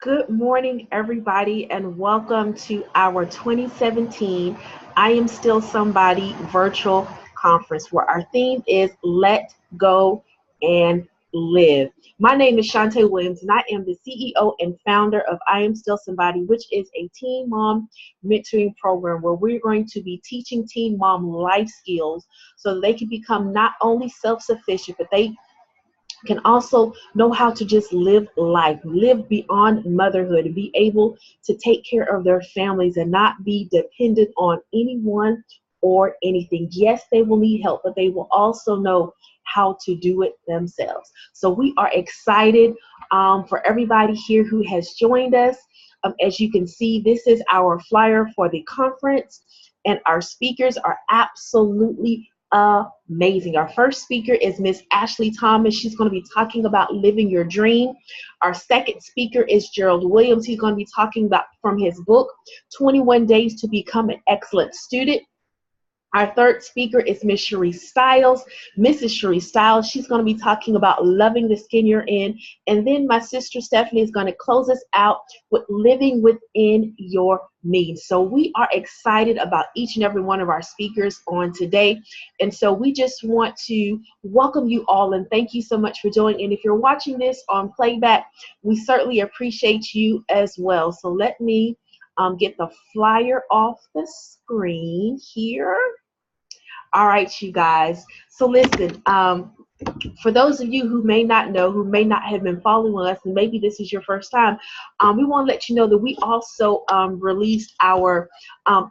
Good morning, everybody, and welcome to our 2017 I Am Still Somebody virtual conference where our theme is Let Go and Live. My name is Shantae Williams, and I am the CEO and founder of I Am Still Somebody, which is a teen mom mentoring program where we're going to be teaching teen mom life skills so that they can become not only self-sufficient, but they can also know how to just live life, live beyond motherhood, and be able to take care of their families and not be dependent on anyone or anything. Yes, they will need help, but they will also know how to do it themselves. So we are excited for everybody here who has joined us. As you can see, this is our flyer for the conference, and our speakers are absolutely amazing. Our first speaker is Miss Ashley Thomas. She's going to be talking about living your dream. Our second speaker is Gerald Williams. He's going to be talking about from his book, 21 Days to Become an Excellent Student. Our third speaker is Miss Cherie Styles. Mrs. Cherie Styles, she's going to be talking about loving the skin you're in. And then my sister Stephanie is going to close us out with living within your means. So we are excited about each and every one of our speakers on today. And so we just want to welcome you all and thank you so much for joining. And if you're watching this on playback, we certainly appreciate you as well. So let me get the flyer off the screen here. All right, you guys. So listen, for those of you who may not know, who may not have been following us, and maybe this is your first time, we want to let you know that we also released our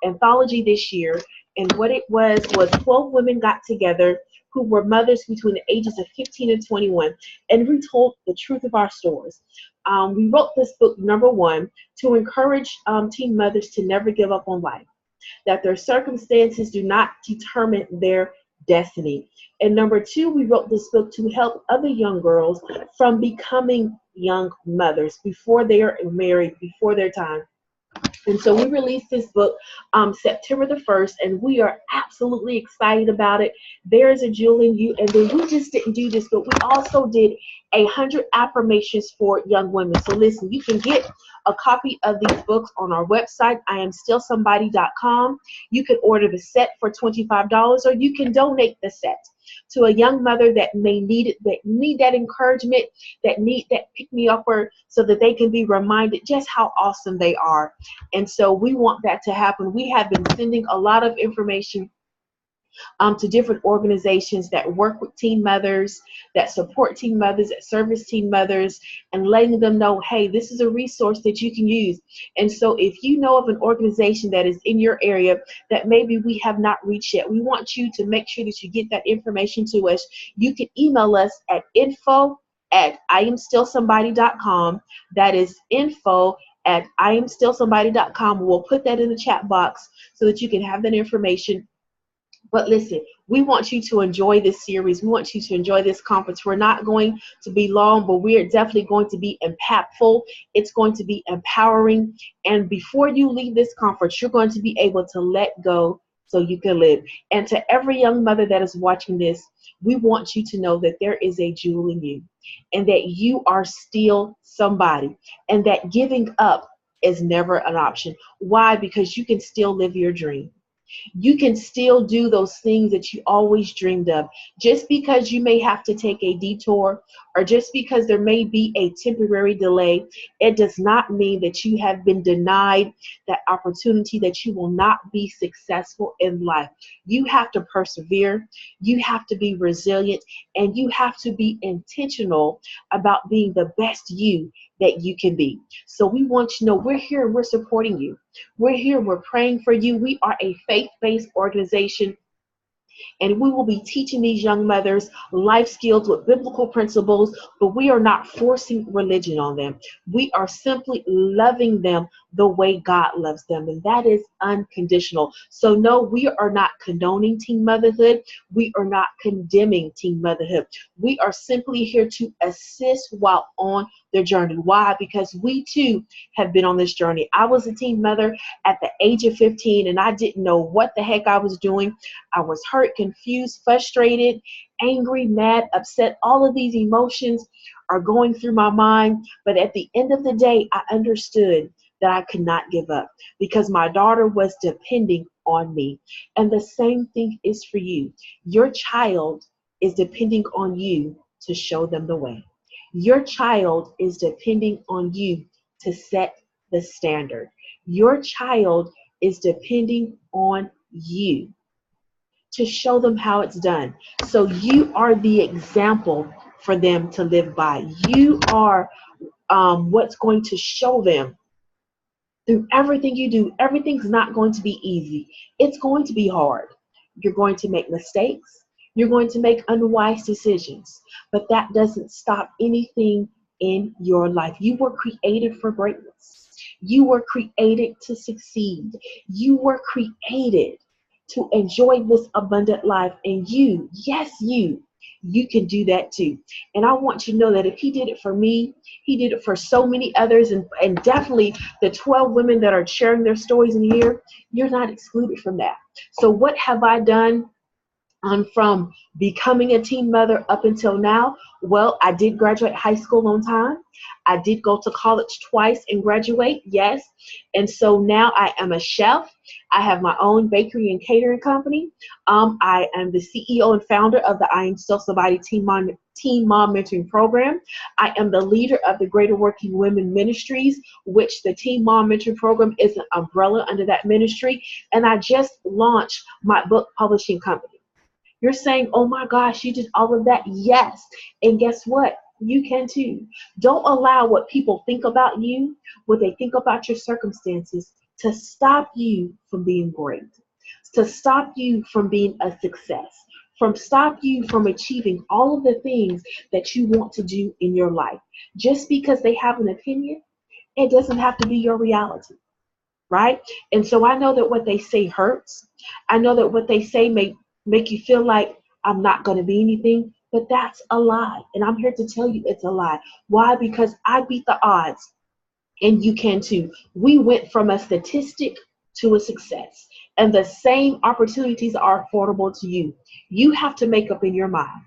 anthology this year. And what it was 12 women got together who were mothers between the ages of 15 and 21, and we told the truth of our stories. We wrote this book, number one, to encourage teen mothers to never give up on life, that their circumstances do not determine their destiny. And number two, we wrote this book to help other young girls from becoming young mothers before they are married, before their time. And so we released this book September the 1st, and we are absolutely excited about it. There is a jewel in you. And then we just didn't do this, but we also did 100 affirmations for young women. So listen, you can get a copy of these books on our website, IamStillSomebody.com. You can order the set for $25, or you can donate the set to a young mother that may need it, that need that encouragement, that need that pick-me-upper, so that they can be reminded just how awesome they are. And so we want that to happen. We have been sending a lot of information to different organizations that work with teen mothers, that support teen mothers, that service teen mothers, and letting them know, hey, this is a resource that you can use. And so if you know of an organization that is in your area that maybe we have not reached yet, we want you to make sure that you get that information to us. You can email us at info@IamStillSomebody.com. That is info@IamStillSomebody.com. We'll put that in the chat box so that you can have that information. But listen, we want you to enjoy this series. We want you to enjoy this conference. We're not going to be long, but we are definitely going to be impactful. It's going to be empowering. And before you leave this conference, you're going to be able to let go so you can live. And to every young mother that is watching this, we want you to know that there is a jewel in you, and that you are still somebody, and that giving up is never an option. Why? Because you can still live your dream. You can still do those things that you always dreamed of. Just because you may have to take a detour, or just because there may be a temporary delay, it does not mean that you have been denied that opportunity, that you will not be successful in life. You have to persevere, you have to be resilient, and you have to be intentional about being the best you that you can be. So we want you to know we're here and we're supporting you. We're here, we're praying for you. We are a faith-based organization, and we will be teaching these young mothers life skills with biblical principles, but we are not forcing religion on them. We are simply loving them the way God loves them, and that is unconditional. So no, we are not condoning teen motherhood. We are not condemning teen motherhood. We are simply here to assist while on their journey. Why? Because we too have been on this journey. I was a teen mother at the age of 15, and I didn't know what the heck I was doing. I was hurt, confused, frustrated, angry, mad, upset, all of these emotions are going through my mind. But at the end of the day, I understood that I could not give up because my daughter was depending on me. And the same thing is for you. Your child is depending on you to show them the way. Your child is depending on you to set the standard. Your child is depending on you to show them how it's done. So you are the example for them to live by. You are what's going to show them through everything you do. Everything's not going to be easy. It's going to be hard. You're going to make mistakes. You're going to make unwise decisions. But that doesn't stop anything in your life. You were created for greatness. You were created to succeed. You were created to enjoy this abundant life. And you, yes, you can do that too. And I want you to know that if he did it for me, he did it for so many others, and definitely the 12 women that are sharing their stories in here, you're not excluded from that. So what have I done from becoming a teen mother up until now? Well, I did graduate high school on time. I did go to college twice and graduate, yes. And so now I am a chef. I have my own bakery and catering company. I am the CEO and founder of the I Am Still Somebody Teen Mom Mentoring Program. I am the leader of the Greater Working Women Ministries, which the Teen Mom Mentoring Program is an umbrella under that ministry. And I just launched my book publishing company. You're saying, oh my gosh, you did all of that? Yes. And guess what? You can too. Don't allow what people think about you, what they think about your circumstances, to stop you from being great, to stop you from being a success, from stop you from achieving all of the things that you want to do in your life. Just because they have an opinion, it doesn't have to be your reality. Right? And so I know that what they say hurts. I know that what they say may make you feel like I'm not going to be anything, but that's a lie. And I'm here to tell you it's a lie. Why? Because I beat the odds, and you can too. We went from a statistic to a success, and the same opportunities are affordable to you. You have to make up in your mind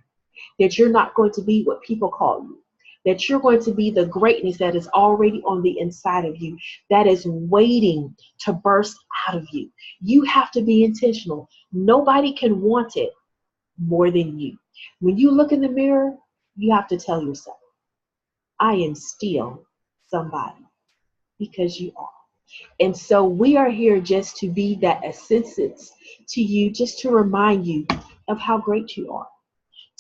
that you're not going to be what people call you, that you're going to be the greatness that is already on the inside of you, that is waiting to burst out of you. You have to be intentional. Nobody can want it more than you. When you look in the mirror, you have to tell yourself, I am still somebody, because you are. And so we are here just to be that assistance to you, just to remind you of how great you are,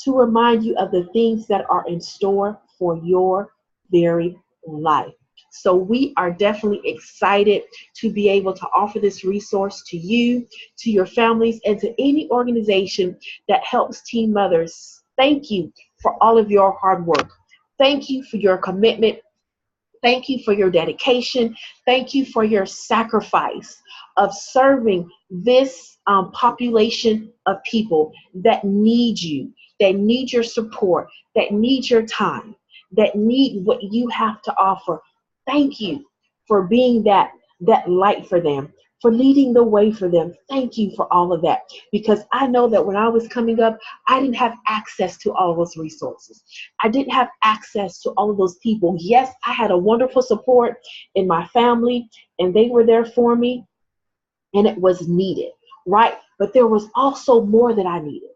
to remind you of the things that are in store for your very life. So we are definitely excited to be able to offer this resource to you, to your families, and to any organization that helps teen mothers. Thank you for all of your hard work. Thank you for your commitment. Thank you for your dedication. Thank you for your sacrifice of serving this population of people that need you, that need your support, that need your time, that need what you have to offer. Thank you for being that light for them, for leading the way for them. Thank you for all of that, because I know that when I was coming up, I didn't have access to all of those resources. I didn't have access to all of those people. Yes, I had a wonderful support in my family, and they were there for me, and it was needed, right? But there was also more that I needed.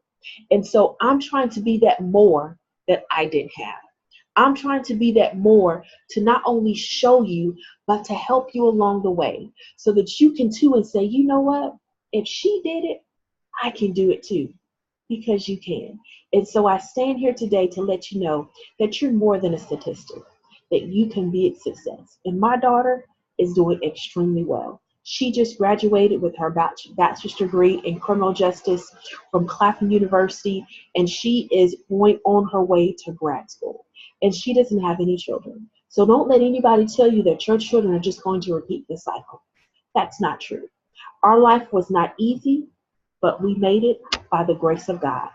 And so I'm trying to be that more that I didn't have. I'm trying to be that more to not only show you, but to help you along the way so that you can too and say, you know what? If she did it, I can do it too, because you can. And so I stand here today to let you know that you're more than a statistic, that you can be a success. And my daughter is doing extremely well. She just graduated with her bachelor's degree in criminal justice from Clapham University, and she is going on her way to grad school. And she doesn't have any children. So don't let anybody tell you that your children are just going to repeat the cycle. That's not true. Our life was not easy, but we made it by the grace of God.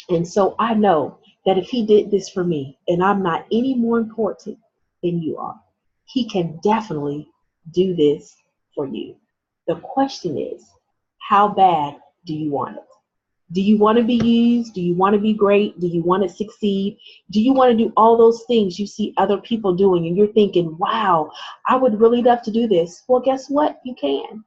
And so I know that if he did this for me, and I'm not any more important than you are, he can definitely do this for you. The question is, how bad do you want it? Do you want to be used? Do you want to be great? Do you want to succeed? Do you want to do all those things you see other people doing and you're thinking, wow, I would really love to do this? Well, guess what? You can.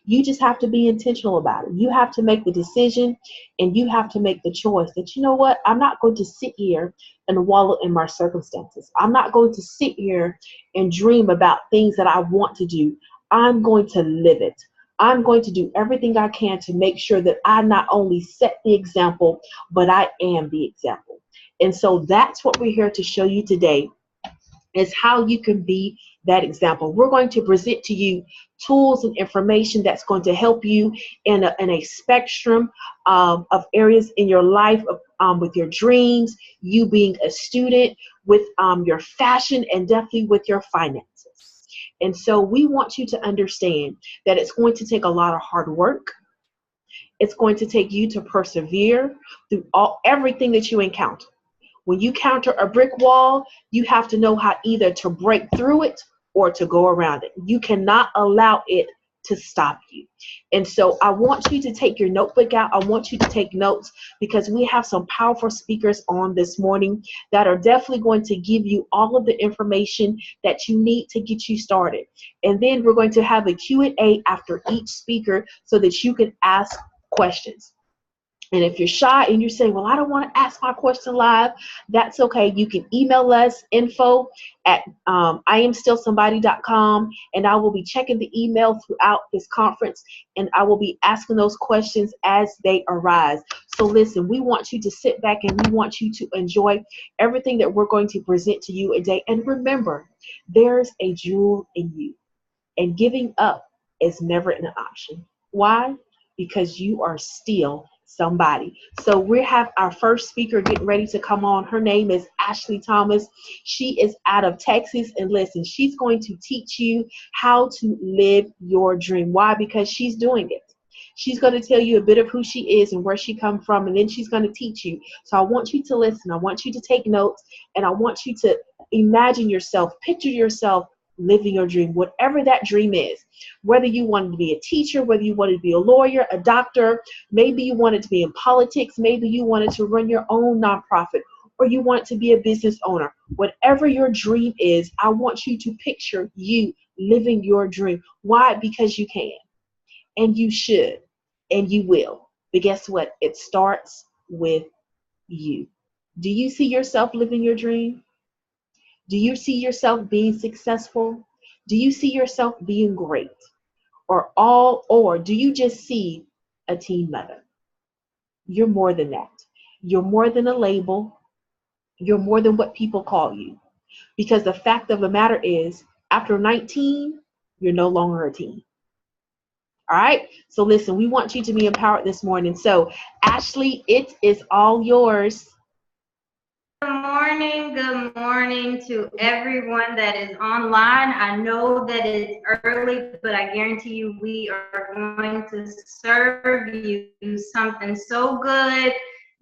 You just have to be intentional about it. You have to make the decision and you have to make the choice that, you know what, I'm not going to sit here and wallow in my circumstances. I'm not going to sit here and dream about things that I want to do. I'm going to live it. I'm going to do everything I can to make sure that I not only set the example, but I am the example. And so that's what we're here to show you today, is how you can be that example. We're going to present to you tools and information that's going to help you in a spectrum of areas in your life, with your dreams, you being a student, with your fashion, and definitely with your finances. And so we want you to understand that it's going to take a lot of hard work. It's going to take you to persevere through everything that you encounter. When you counter a brick wall, you have to know how either to break through it or to go around it. You cannot allow it to stop you. And so I want you to take your notebook out. I want you to take notes, because we have some powerful speakers on this morning that are definitely going to give you all of the information that you need to get you started. And then we're going to have a Q&A after each speaker so that you can ask questions. And if you're shy and you're saying, well, I don't want to ask my question live, that's okay. You can email us, info@iamstillsomebody.com, and I will be checking the email throughout this conference, and I will be asking those questions as they arise. So listen, we want you to sit back and we want you to enjoy everything that we're going to present to you today. And remember, there's a jewel in you, and giving up is never an option. Why? Because you are still somebody. So we have our first speaker getting ready to come on. Her name is Ashley Thomas. She is out of Texas, and listen, she's going to teach you how to live your dream. Why? Because she's doing it. She's going to tell you a bit of who she is and where she come from, and then she's going to teach you. So I want you to listen. I want you to take notes, and I want you to imagine yourself, picture yourself living your dream, whatever that dream is. Whether you wanted to be a teacher, whether you wanted to be a lawyer, a doctor, maybe you wanted to be in politics, maybe you wanted to run your own nonprofit, or you want to be a business owner. Whatever your dream is, I want you to picture you living your dream. Why? Because you can, and you should, and you will. But guess what? It starts with you. Do you see yourself living your dream? Do you see yourself being successful? Do you see yourself being great? Or do you just see a teen mother? You're more than that. You're more than a label. You're more than what people call you. Because the fact of the matter is, after 19, you're no longer a teen. All right? So listen, we want you to be empowered this morning. So Ashley, it is all yours. Good morning to everyone that is online. I know that it's early, but I guarantee you we are going to serve you something so good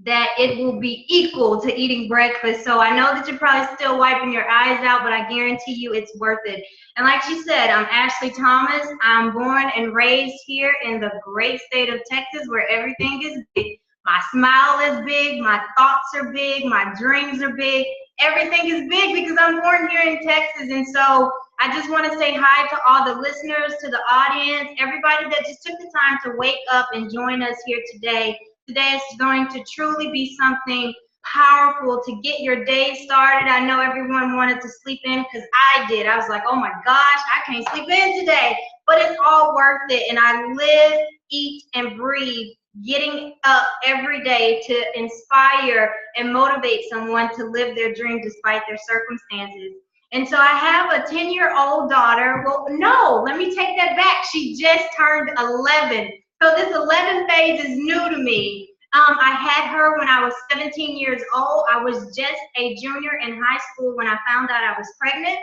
that it will be equal to eating breakfast. So I know that you're probably still wiping your eyes out, but I guarantee you it's worth it. And like she said, I'm Ashley Thomas. I'm born and raised here in the great state of Texas, where everything is big. My smile is big, my thoughts are big, my dreams are big. Everything is big because I'm born here in Texas. And so I just want to say hi to all the listeners, to the audience, everybody that just took the time to wake up and join us here today. Today is going to truly be something powerful to get your day started. I know everyone wanted to sleep in, because I did. I was like, oh my gosh, I can't sleep in today. But it's all worth it. And I live, eat, and breathe getting up every day to inspire and motivate someone to live their dream despite their circumstances. And so I have a 10-year-old daughter. Well, no, let me take that back. She just turned 11. So this 11 phase is new to me. I had her when I was 17 years old. I was just a junior in high school when I found out I was pregnant.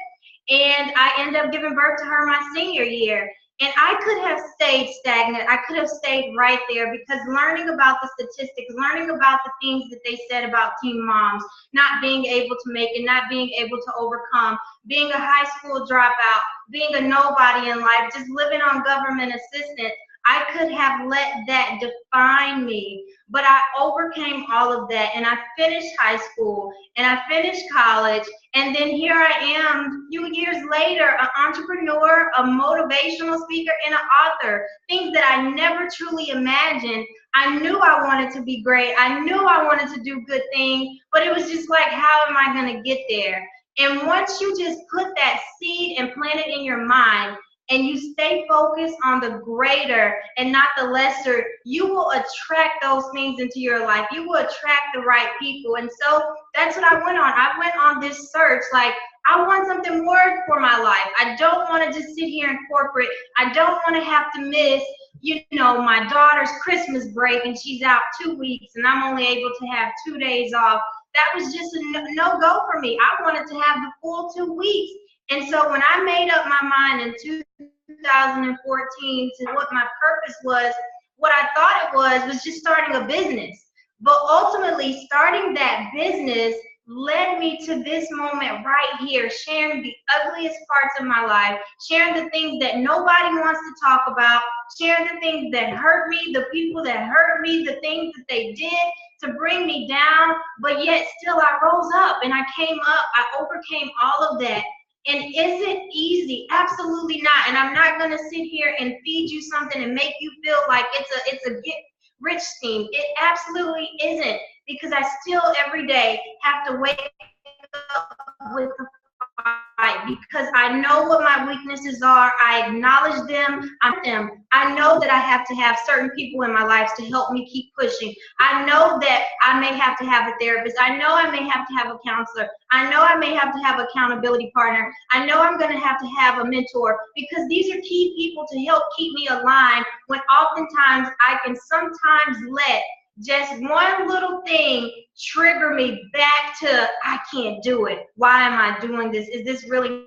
And I ended up giving birth to her my senior year. And I could have stayed stagnant. I could have stayed right there, because learning about the statistics, learning about the things that they said about teen moms, not being able to make it, not being able to overcome, being a high school dropout, being a nobody in life, just living on government assistance, I could have let that define me. But I overcame all of that, and I finished high school, and I finished college, and then here I am, a few years later, an entrepreneur, a motivational speaker, and an author. Things that I never truly imagined. I knew I wanted to be great. I knew I wanted to do good things, but it was just like, how am I going to get there? And once you just put that seed and plant it in your mind, and you stay focused on the greater and not the lesser, you will attract those things into your life. You will attract the right people. And so that's what I went on. I went on this search, like, I want something more for my life. I don't want to just sit here in corporate. I don't want to have to miss, my daughter's Christmas break, and she's out 2 weeks, and I'm only able to have 2 days off. That was just a no-go for me. I wanted to have the full 2 weeks. And so when I made up my mind in 2014 to what my purpose was, what I thought it was just starting a business. But ultimately, starting that business led me to this moment right here, sharing the ugliest parts of my life, sharing the things that nobody wants to talk about, sharing the things that hurt me, the people that hurt me, the things that they did to bring me down. But yet still I rose up and I came up, I overcame all of that. And is it easy? Absolutely not. And I'm not going to sit here and feed you something and make you feel like it's a get rich scheme. It absolutely isn't, because I still every day have to wake up with the fight, because I know what my weaknesses are. I acknowledge them. I know that I have to have certain people in my life to help me keep pushing. I know that I may have to have a therapist. I know I may have to have a counselor. I know I may have to have an accountability partner. I know I'm going to have a mentor, because these are key people to help keep me aligned when oftentimes I can sometimes let just one little thing trigger me back to, I can't do it. Why am I doing this? Is this really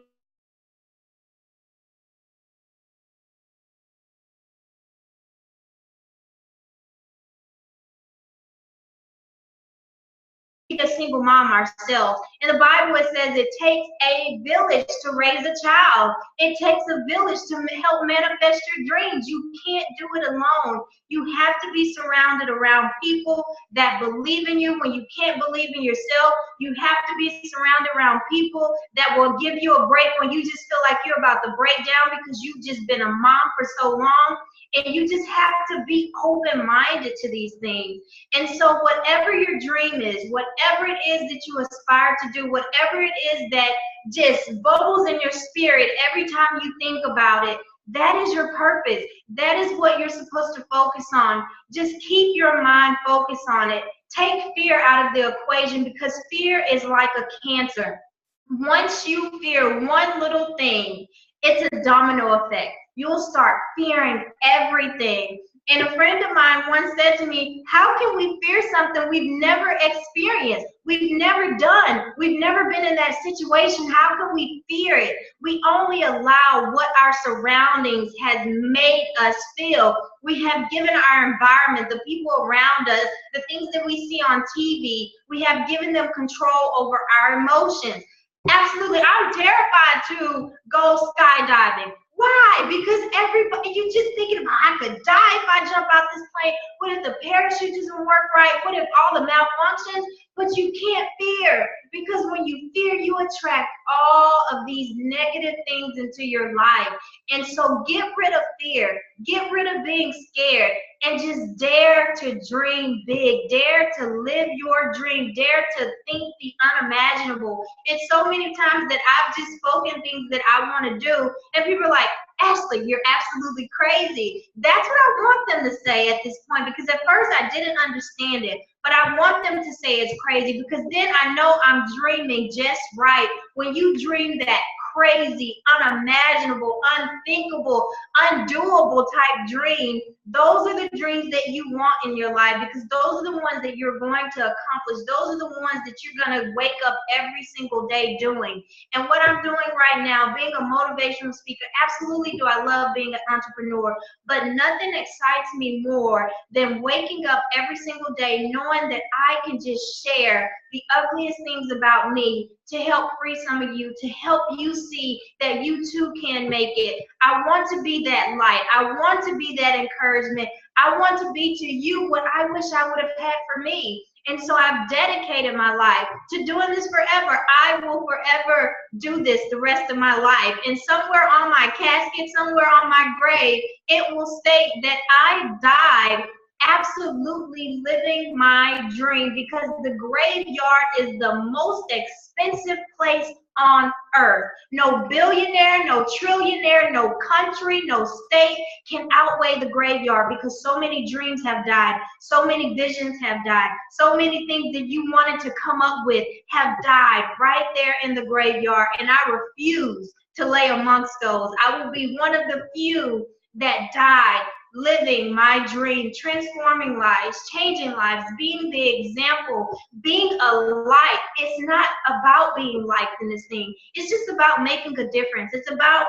a single mom ourselves? In the Bible, it says it takes a village to raise a child. It takes a village to help manifest your dreams. You can't do it alone. You have to be surrounded around people that believe in you when you can't believe in yourself. You have to be surrounded around people that will give you a break when you just feel like you're about to break down because you've just been a mom for so long. And you just have to be open-minded to these things. And so whatever your dream is, whatever it is that you aspire to do, whatever it is that just bubbles in your spirit every time you think about it, that is your purpose. That is what you're supposed to focus on. Just keep your mind focused on it. Take fear out of the equation, because fear is like a cancer. Once you fear one little thing, it's a domino effect. You'll start fearing everything. And a friend of mine once said to me, how can we fear something we've never experienced? We've never done. We've never been in that situation. How can we fear it? We only allow what our surroundings has made us feel. We have given our environment, the people around us, the things that we see on TV, we have given them control over our emotions. Absolutely. I'm terrified to go skydiving. Why? Because everybody, you just thinking about, I could die if I jump out this plane. What if the parachute doesn't work right? What if all the malfunctions? But you can't fear, because when you fear, you attract all of these negative things into your life. And so get rid of fear. Get rid of being scared, and just dare to dream big. Dare to live your dream. Dare to think the unimaginable. It's so many times that I've just spoken things that I want to do, and people are like, Ashley, you're absolutely crazy. That's what I want them to say at this point, because at first I didn't understand it, but I want them to say it's crazy, because then I know I'm dreaming just right. When you dream that crazy, unimaginable, unthinkable, undoable type dream, those are the dreams that you want in your life, because those are the ones that you're going to accomplish. Those are the ones that you're going to wake up every single day doing. And what I'm doing right now, being a motivational speaker, absolutely do I love being an entrepreneur, but nothing excites me more than waking up every single day knowing that I can just share the ugliest things about me to help free some of you, to help you see that you too can make it. I want to be that light. I want to be that encouragement. encouragement. I want to be to you what I wish I would have had for me. And so I've dedicated my life to doing this forever. I will forever do this the rest of my life. And somewhere on my casket, somewhere on my grave, it will state that I died absolutely living my dream, because the graveyard is the most expensive place on earth. No billionaire, no trillionaire, no country, no state can outweigh the graveyard, because so many dreams have died, so many visions have died, so many things that you wanted to come up with have died right there in the graveyard. And I refuse to lay amongst those. I will be one of the few that died living my dream, transforming lives, changing lives, being the example, being a light. It's not about being liked in this thing. It's just about making a difference. It's about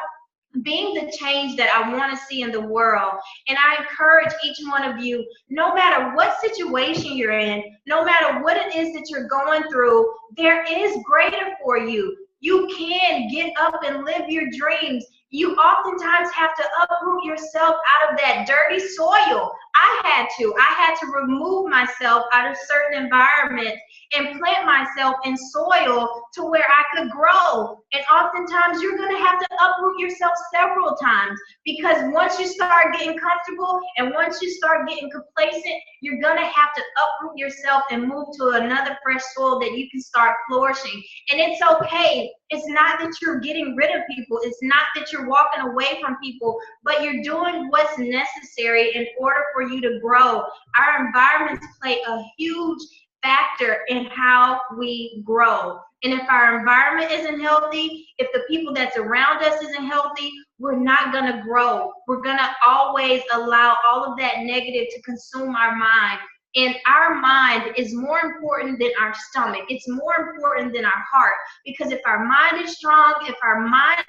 being the change that I want to see in the world. And I encourage each one of you, no matter what situation you're in, no matter what it is that you're going through, there is greater for you. You can get up and live your dreams. You oftentimes have to uproot yourself out of that dirty soil. I had to remove myself out of certain environments and plant myself in soil to where I could grow. And oftentimes you're going to have to uproot yourself several times, because once you start getting comfortable and once you start getting complacent, you're going to have to uproot yourself and move to another fresh soil that you can start flourishing. And it's okay. It's not that you're getting rid of people. It's not that you're walking away from people, but you're doing what's necessary in order for you to grow. Our environments play a huge factor in how we grow. And if our environment isn't healthy, if the people that's around us isn't healthy, we're not going to grow. We're going to always allow all of that negative to consume our mind. And our mind is more important than our stomach. It's more important than our heart. Because if our mind is strong, if our mind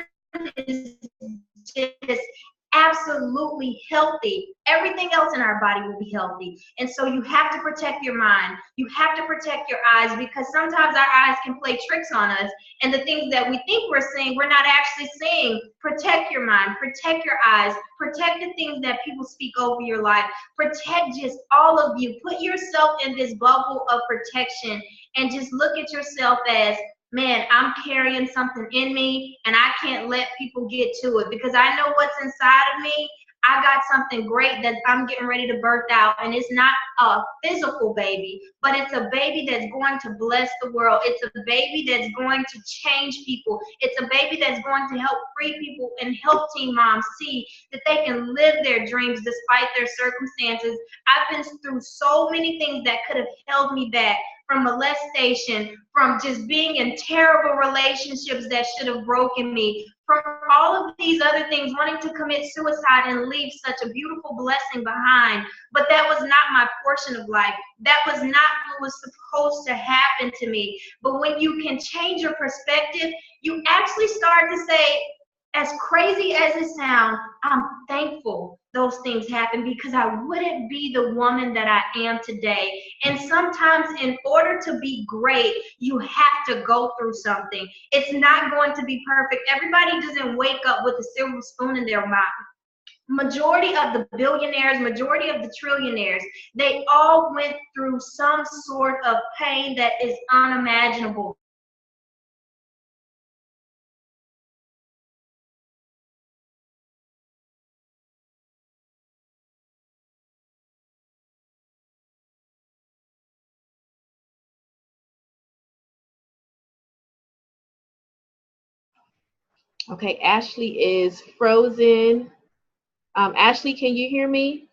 is just absolutely healthy, everything else in our body will be healthy. And so you have to protect your mind. You have to protect your eyes, because sometimes our eyes can play tricks on us, and the things that we think we're seeing, we're not actually seeing. Protect your mind, protect your eyes, protect the things that people speak over your life, protect just all of you. Put yourself in this bubble of protection and just look at yourself as, man, I'm carrying something in me and I can't let people get to it, because I know what's inside of me. I got something great that I'm getting ready to birth out, and it's not a physical baby, but it's a baby that's going to bless the world. It's a baby that's going to change people. It's a baby that's going to help free people and help teen moms see that they can live their dreams despite their circumstances. I've been through so many things that could have held me back, from molestation, from just being in terrible relationships that should have broken me, from all of these other things, wanting to commit suicide and leave such a beautiful blessing behind. But that was not my portion of life. That was not what was supposed to happen to me. But when you can change your perspective, you actually start to say, as crazy as it sounds, I'm thankful those things happen, because I wouldn't be the woman that I am today. And sometimes in order to be great, you have to go through something. It's not going to be perfect. Everybody doesn't wake up with a silver spoon in their mouth. Majority of the billionaires, majority of the trillionaires, they all went through some sort of pain that is unimaginable. Okay, Ashley is frozen. Ashley, can you hear me?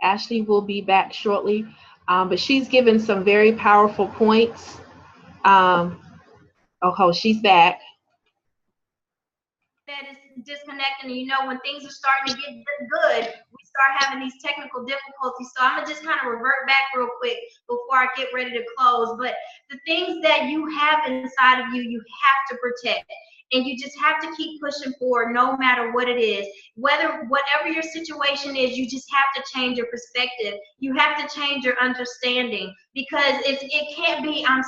Ashley will be back shortly, but she's given some very powerful points. Oh, she's back. That is disconnecting. You know, when things are starting to get good, we start having these technical difficulties. So I'm gonna just kind of revert back real quick before I get ready to close. But the things that you have inside of you, you have to protect. And you just have to keep pushing forward no matter what it is. Whatever your situation is, you just have to change your perspective. You have to change your understanding, because it can't be, I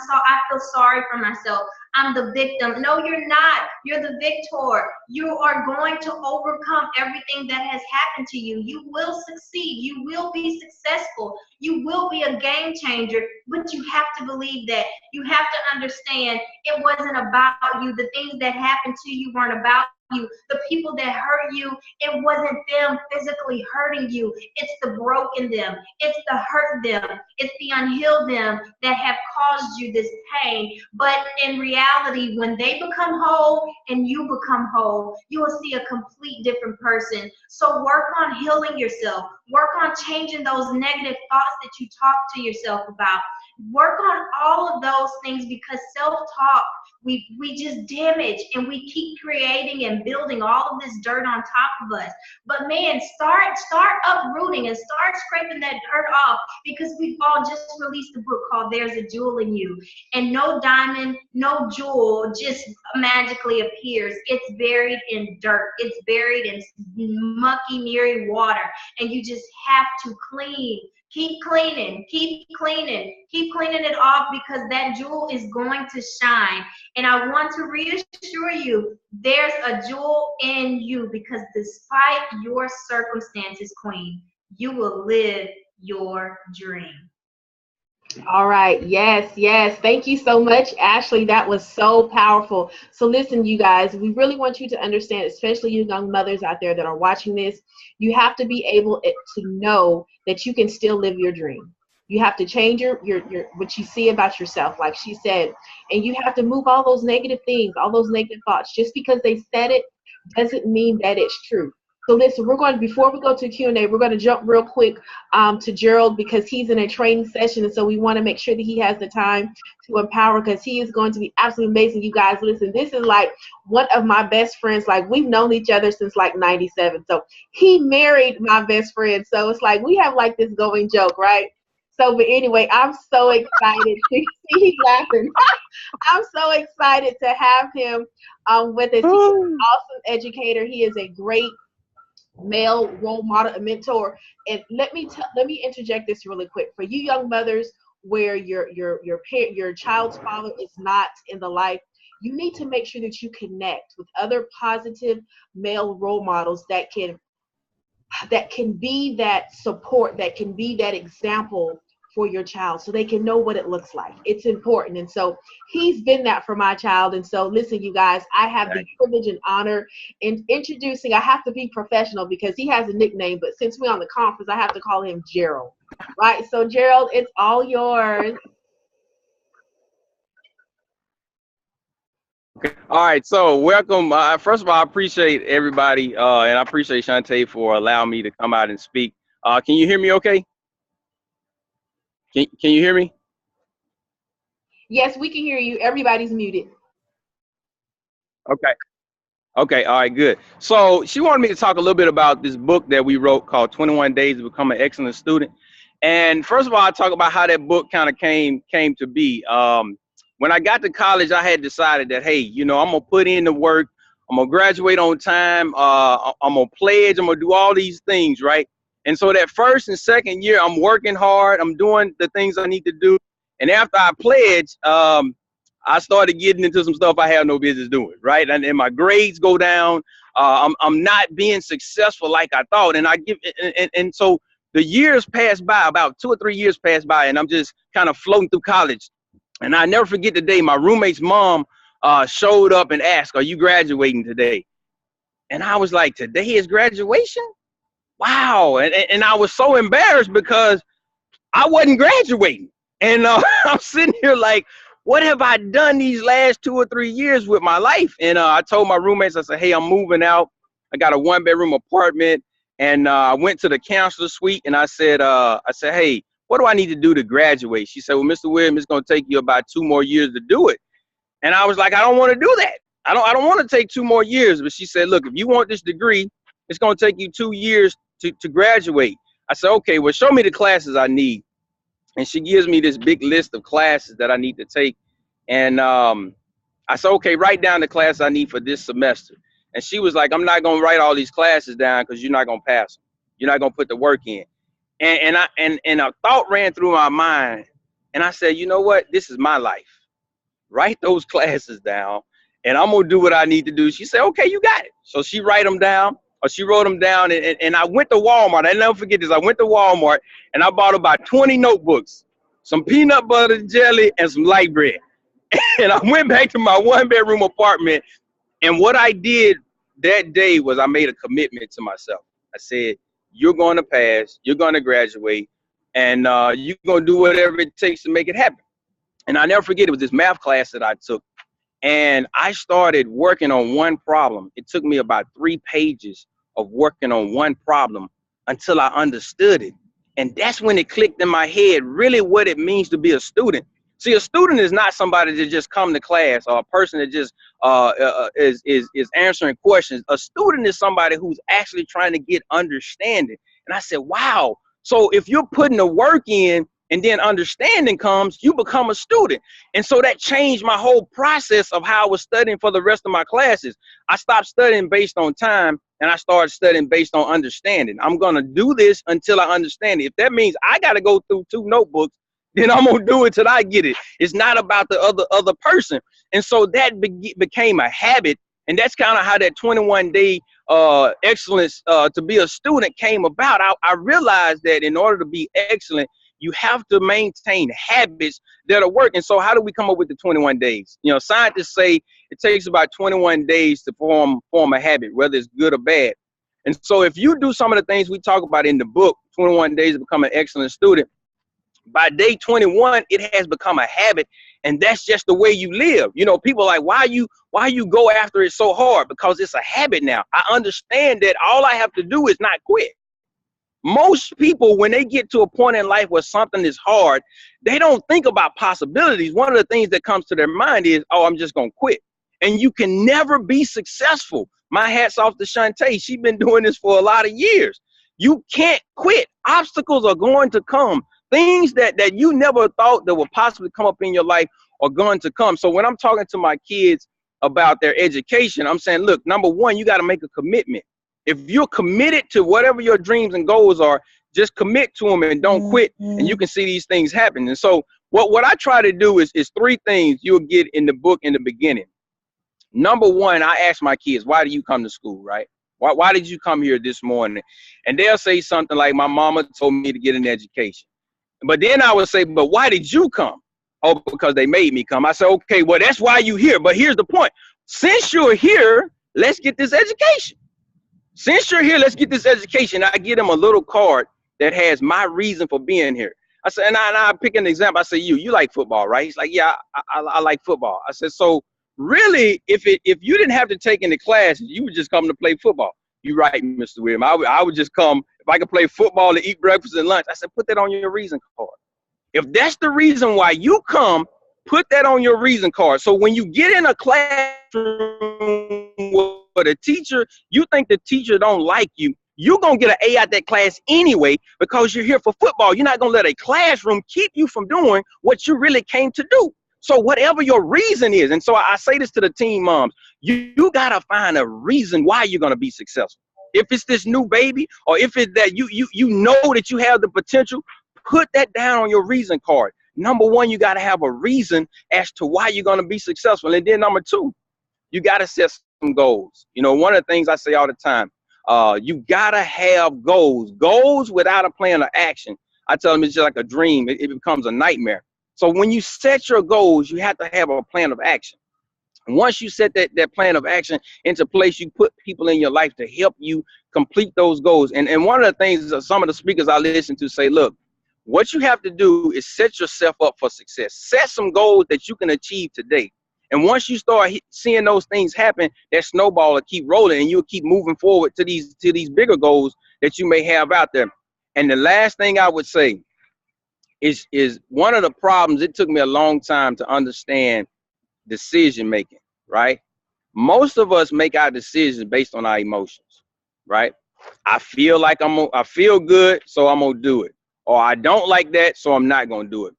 feel sorry for myself. I'm the victim. No, you're not. You're the victor. You are going to overcome everything that has happened to you. You will succeed. You will be successful. You will be a game changer, but you have to believe that. You have to understand it wasn't about you. The things that happened to you weren't about you. The people that hurt you, it wasn't them physically hurting you. It's the broken them. It's the hurt them. It's the unhealed them that have caused you this pain. But in reality, when they become whole and you become whole, you will see a complete different person. So work on healing yourself. Work on changing those negative thoughts that you talk to yourself about. Work on all of those things, because self-talk, we just damage, and we keep creating and building all of this dirt on top of us. But man, start uprooting and start scraping that dirt off, because we've all just released a book called There's a Jewel in You. And no diamond, no jewel just magically appears. It's buried in dirt. It's buried in mucky, miry water. And you just have to clean. Keep cleaning, keep cleaning it off, because that jewel is going to shine. And I want to reassure you, there's a jewel in you, because despite your circumstances, Queen, you will live your dream. All right. Yes. Thank you so much, Ashley. That was so powerful. So listen, you guys, we really want you to understand, especially you young mothers out there that are watching this, you have to be able to know that you can still live your dream. You have to change your what you see about yourself, like she said, and you have to move all those negative things, all those negative thoughts. Just because they said it doesn't mean that it's true. So listen, before we go to Q&A, we're going to jump real quick to Gerald, because he's in a training session, and so we want to make sure that he has the time to empower, because he is going to be absolutely amazing. You guys, listen, this is like one of my best friends. Like, we've known each other since like 97. So he married my best friend. So it's like we have like this going joke, right? So, but anyway, I'm so excited to see he's laughing. I'm so excited to have him with us. He's an awesome educator. He is a great male role model, a mentor. And let me interject this really quick for you young mothers where your child's father is not in the life. You need to make sure that you connect with other positive male role models that can be that support, that can be that example for your child, so they can know what it looks like. It's important. And so he's been that for my child. And so listen, you guys, I have the privilege and honor in introducing, I have to be professional because he has a nickname, but since we're on the conference, I have to call him Gerald. Right? So Gerald, it's all yours. Okay. All right. So welcome. First of all, I appreciate everybody, and I appreciate Shantae for allowing me to come out and speak. Can you hear me okay? Can you hear me? Yes, we can hear you. Everybody's muted. Okay. Okay. All right. Good. So she wanted me to talk a little bit about this book that we wrote called 21 Days to Become an Excellent Student. And first of all, I talk about how that book kind of came to be. When I got to college, I had decided that, hey, I'm going to put in the work. I'm going to graduate on time. I'm going to pledge. I'm going to do all these things, right? And so that first and second year, I'm working hard. I'm doing the things I need to do. And after I pledged, I started getting into some stuff I had no business doing, right? And my grades go down. I'm not being successful like I thought. And so the years passed by, about 2 or 3 years passed by, and I'm just kind of floating through college. And I never forget the day my roommate's mom showed up and asked, "Are you graduating today?" And I was like, "Today is graduation? Wow." And I was so embarrassed because I wasn't graduating. And I'm sitting here like, what have I done these last 2 or 3 years with my life? And I told my roommates, I said, "Hey, I'm moving out. I got a 1-bedroom apartment." And I went to the counselor suite and I said, "Hey, what do I need to do to graduate?" She said, "Well, Mr. Williams, it's going to take you about 2 more years to do it." And I was like, "I don't want to do that. I don't want to take 2 more years." But she said, "Look, if you want this degree, it's going to take you 2 years to graduate." I said, "Okay, well, show me the classes I need." And she gives me this big list of classes that I need to take. And I said, "Okay, write down the class I need for this semester." And she was like, "I'm not going to write all these classes down because you're not going to pass them. You're not going to put the work in." And a thought ran through my mind. And I said, "You know what? This is my life, write those classes down, and I'm gonna do what I need to do. She said, okay, you got it. So she wrote them down, and I went to Walmart. I never forget this. I went to Walmart and I bought about 20 notebooks, some peanut butter jelly, and some light bread. And I went back to my 1-bedroom apartment, and what I did that day was I made a commitment to myself. I said, you're going to pass, you're going to graduate, and you're going to do whatever it takes to make it happen. And I never forget, it was this math class that I took, and I started working on one problem. It took me about 3 pages of working on one problem until I understood it. And that's when it clicked in my head, really what it means to be a student. See, a student is not somebody that just come to class, or a person that just is answering questions. A student is somebody who's actually trying to get understanding. And I said, wow. So if you're putting the work in and then understanding comes, you become a student. And so that changed my whole process of how I was studying for the rest of my classes. I stopped studying based on time, and I started studying based on understanding. I'm going to do this until I understand it. If that means I got to go through 2 notebooks, then I'm going to do it till I get it. It's not about the other person. And so that became a habit. And that's kind of how that 21-day excellence to be a student came about. I realized that in order to be excellent, you have to maintain habits that are working. So how do we come up with the 21 days? You know, scientists say it takes about 21 days to form a habit, whether it's good or bad. And so if you do some of the things we talk about in the book, 21 Days to Become an Excellent Student, by day 21, it has become a habit, and that's just the way you live. You know, people are like, why you go after it so hard? Because it's a habit now. I understand that all I have to do is not quit. Most people, when they get to a point in life where something is hard, they don't think about possibilities. One of the things that comes to their mind is, oh, I'm just going to quit. And you can never be successful. My hat's off to Shantae. She's been doing this for a lot of years. You can't quit. Obstacles are going to come. Things that you never thought that would possibly come up in your life are going to come. So when I'm talking to my kids about their education, I'm saying, look, number one, you got to make a commitment. If you're committed to whatever your dreams and goals are, just commit to them and don't quit, and you can see these things happen. And so what I try to do is 3 things you'll get in the book in the beginning. Number one, I ask my kids, why do you come to school, right? Why did you come here this morning? And they'll say something like, my mama told me to get an education. But then I would say, but why did you come? Oh, because they made me come. I said, okay, well, that's why you're here. But here's the point. Since you're here, let's get this education. Since you're here, let's get this education. I give them a little card that has my reason for being here. I said, and I pick an example. I say, you like football, right? He's like, yeah, I like football. I said, so really, if you didn't have to take any classes, you would just come to play football. You're right, Mr. William. I would just come. If I could play football and eat breakfast and lunch, I said, put that on your reason card. If that's the reason why you come, put that on your reason card. So when you get in a classroom with a teacher, you think the teacher don't like you, you're going to get an A out that class anyway because you're here for football. You're not going to let a classroom keep you from doing what you really came to do. So whatever your reason is, and so I say this to the teen moms, you got to find a reason why you're going to be successful. If it's this new baby, or if it's that you know that you have the potential, put that down on your reason card. Number one, you got to have a reason as to why you're going to be successful. And then number 2, you got to set some goals. You know, one of the things I say all the time, you got to have goals. Goals without a plan of action, I tell them it's just like a dream. It becomes a nightmare. So when you set your goals, you have to have a plan of action. And once you set that plan of action into place, you put people in your life to help you complete those goals. And one of the things that some of the speakers I listen to say, look, what you have to do is set yourself up for success. Set some goals that you can achieve today. And once you start seeing those things happen, that snowball will keep rolling, and you'll keep moving forward to these bigger goals that you may have out there. And the last thing I would say is one of the problems. It took me a long time to understand decision making, right? Most of us make our decisions based on our emotions, right? I feel like I feel good, so I'm gonna do it. Or I don't like that, so I'm not gonna do it.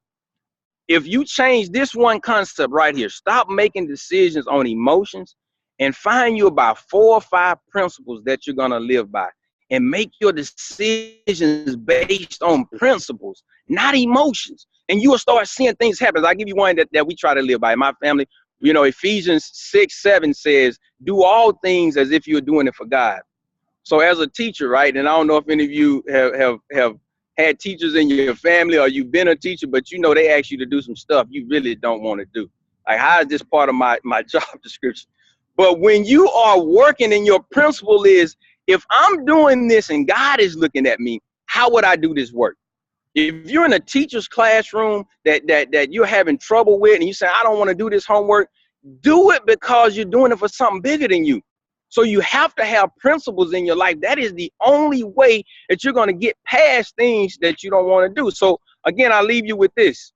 If you change this one concept right here, stop making decisions on emotions and find you about 4 or 5 principles that you're gonna live by. and make your decisions based on principles, not emotions. And you will start seeing things happen. I'll give you one that we try to live by in my family. You know, Ephesians 6:7 says, do all things as if you're doing it for God. So as a teacher, right, and I don't know if any of you have had teachers in your family or you've been a teacher, but you know they ask you to do some stuff you really don't want to do. Like, how is this part of my job description? But when you are working and your principle is, if I'm doing this and God is looking at me, how would I do this work? If you're in a teacher's classroom that you're having trouble with and you say, I don't want to do this homework, do it because you're doing it for something bigger than you. So you have to have principles in your life. That is the only way that you're going to get past things that you don't want to do. So again, I'll leave you with this.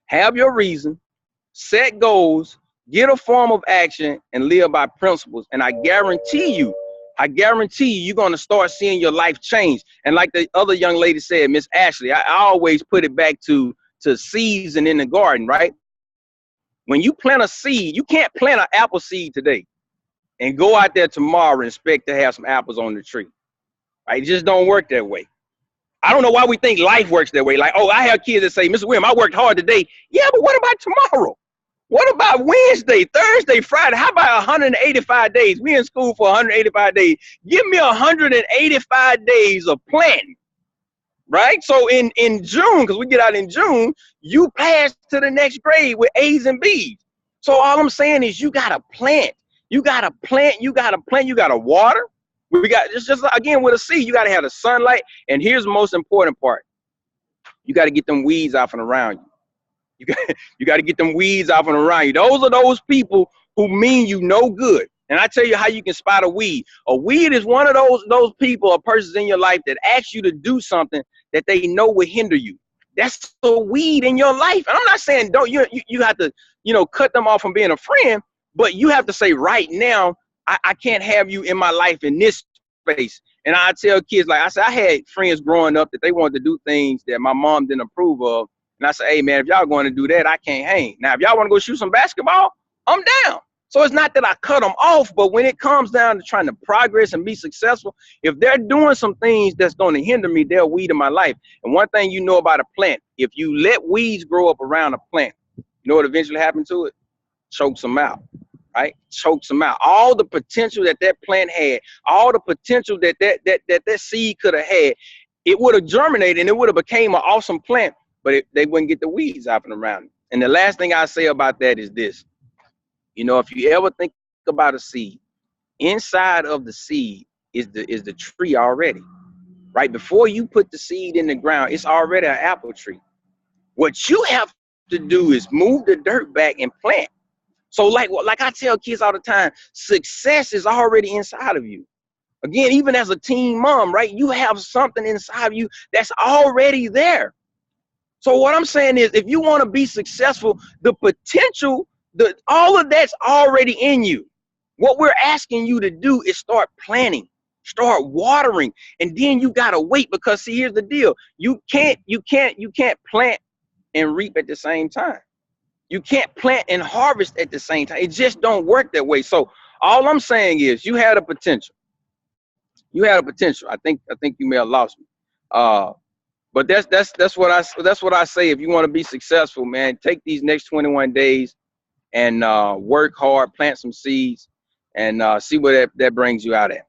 Have your reason, set goals, get a form of action, and live by principles. And I guarantee you, you're going to start seeing your life change. And like the other young lady said, Miss Ashley, I always put it back to seeds and in the garden, right? When you plant a seed, you can't plant an apple seed today and go out there tomorrow and expect to have some apples on the tree. Right? It just don't work that way. I don't know why we think life works that way. Like, oh, I have kids that say, Mr. William, I worked hard today. Yeah, but what about tomorrow? What about Wednesday, Thursday, Friday? How about 185 days? We in school for 185 days. Give me 185 days of planning, right? So in June, because we get out in June, you pass to the next grade with A's and B's. So all I'm saying is you got to plant. You got to plant. You got to plant. You got to water. We got just again with a seed, you got to have the sunlight. And here's the most important part. You got to get them weeds off and around you. You got to get them weeds off and around you. Those are those people who mean you no good. And I tell you how you can spot a weed. A weed is one of those people or persons in your life that ask you to do something that they know will hinder you. That's a weed in your life. And I'm not saying don't you have to, cut them off from being a friend, but you have to say right now, I can't have you in my life in this space. And I tell kids, like I said, I had friends growing up that they wanted to do things that my mom didn't approve of. And I said, hey, man, if y'all going to do that, I can't hang. Now, if y'all want to go shoot some basketball, I'm down. So it's not that I cut them off, but when it comes down to trying to progress and be successful, if they're doing some things that's going to hinder me, they're weed in my life. And one thing you know about a plant, if you let weeds grow up around a plant, you know what eventually happened to it? Chokes them out. Right? Chokes them out. All the potential that plant had, all the potential that seed could have had, it would have germinated and it would have became an awesome plant, but they wouldn't get the weeds out and around it. And the last thing I say about that is this. If you ever think about a seed, inside of the seed is the tree already. Right? Before you put the seed in the ground, it's already an apple tree. What you have to do is move the dirt back and plant. So like I tell kids all the time, success is already inside of you. Again, even as a teen mom, right? You have something inside of you that's already there. So what I'm saying is, if you want to be successful, the potential, all of that's already in you. What we're asking you to do is start planting, start watering, and then you gotta wait, because see, here's the deal. You can't plant and reap at the same time. You can't plant and harvest at the same time. It just don't work that way. So all I'm saying is you had a potential. You had a potential. I think you may have lost me. But that's what I say. If you want to be successful, man, take these next 21 days and work hard, plant some seeds, and see where that brings you out at.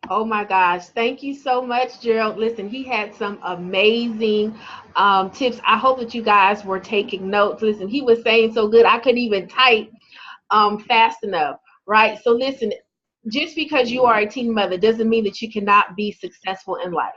Oh my gosh. Thank you so much, Gerald. Listen, he had some amazing tips. I hope that you guys were taking notes. Listen, he was saying so good, I couldn't even type fast enough, right? So listen, just because you are a teen mother doesn't mean that you cannot be successful in life,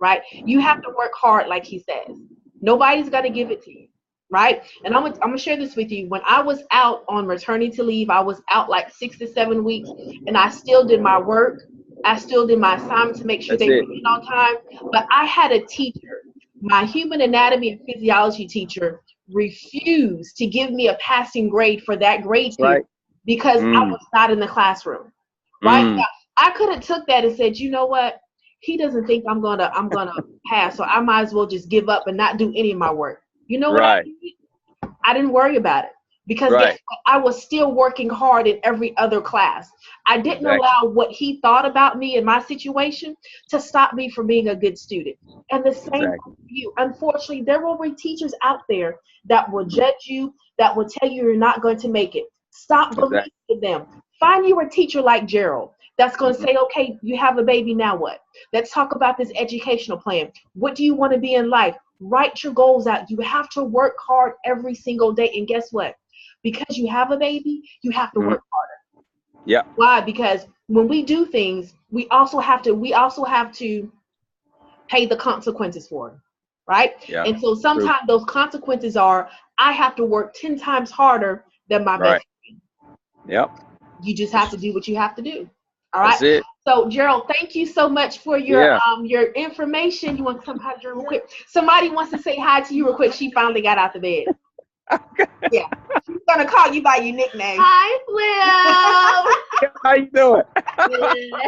right? You have to work hard, like he says. Nobody's going to give it to you, right? And I'm gonna share this with you. When I was out on maternity leave, I was out like 6 to 7 weeks, and I still did my work. I still did my assignment to make sure they were in on time. But I had a teacher, my human anatomy and physiology teacher, refused to give me a passing grade for that grade period because I was not in the classroom. Right? Now, I could have took that and said, you know what? He doesn't think I'm gonna pass, so I might as well just give up and not do any of my work. You know what? I didn't worry about it. because Right. guess what? I was still working hard in every other class. I didn't Exactly. allow what he thought about me and my situation to stop me from being a good student. And the same Exactly. for you. Unfortunately, there will be teachers out there that will judge you, that will tell you you're not going to make it. Stop believing Exactly. in them. Find you a teacher like Gerald that's going to Mhm. say, okay, you have a baby, now what? Let's talk about this educational plan. What do you want to be in life? Write your goals out. You have to work hard every single day. And guess what? Because you have a baby, you have to Mhm. work harder. Yeah. Why? Because when we do things, we also have to pay the consequences for it. Right? Yeah. And so True. sometimes those consequences are I have to work 10 times harder than my Right. best friend. Yep. You just have to do what you have to do. All That's right. it. So Gerald, thank you so much for Yeah. your information. You want to come hi Gerald real quick? Somebody wants to say hi to you real quick. She finally got out the bed. Yeah. She's gonna call you by your nickname. Hi, How you doing? Will.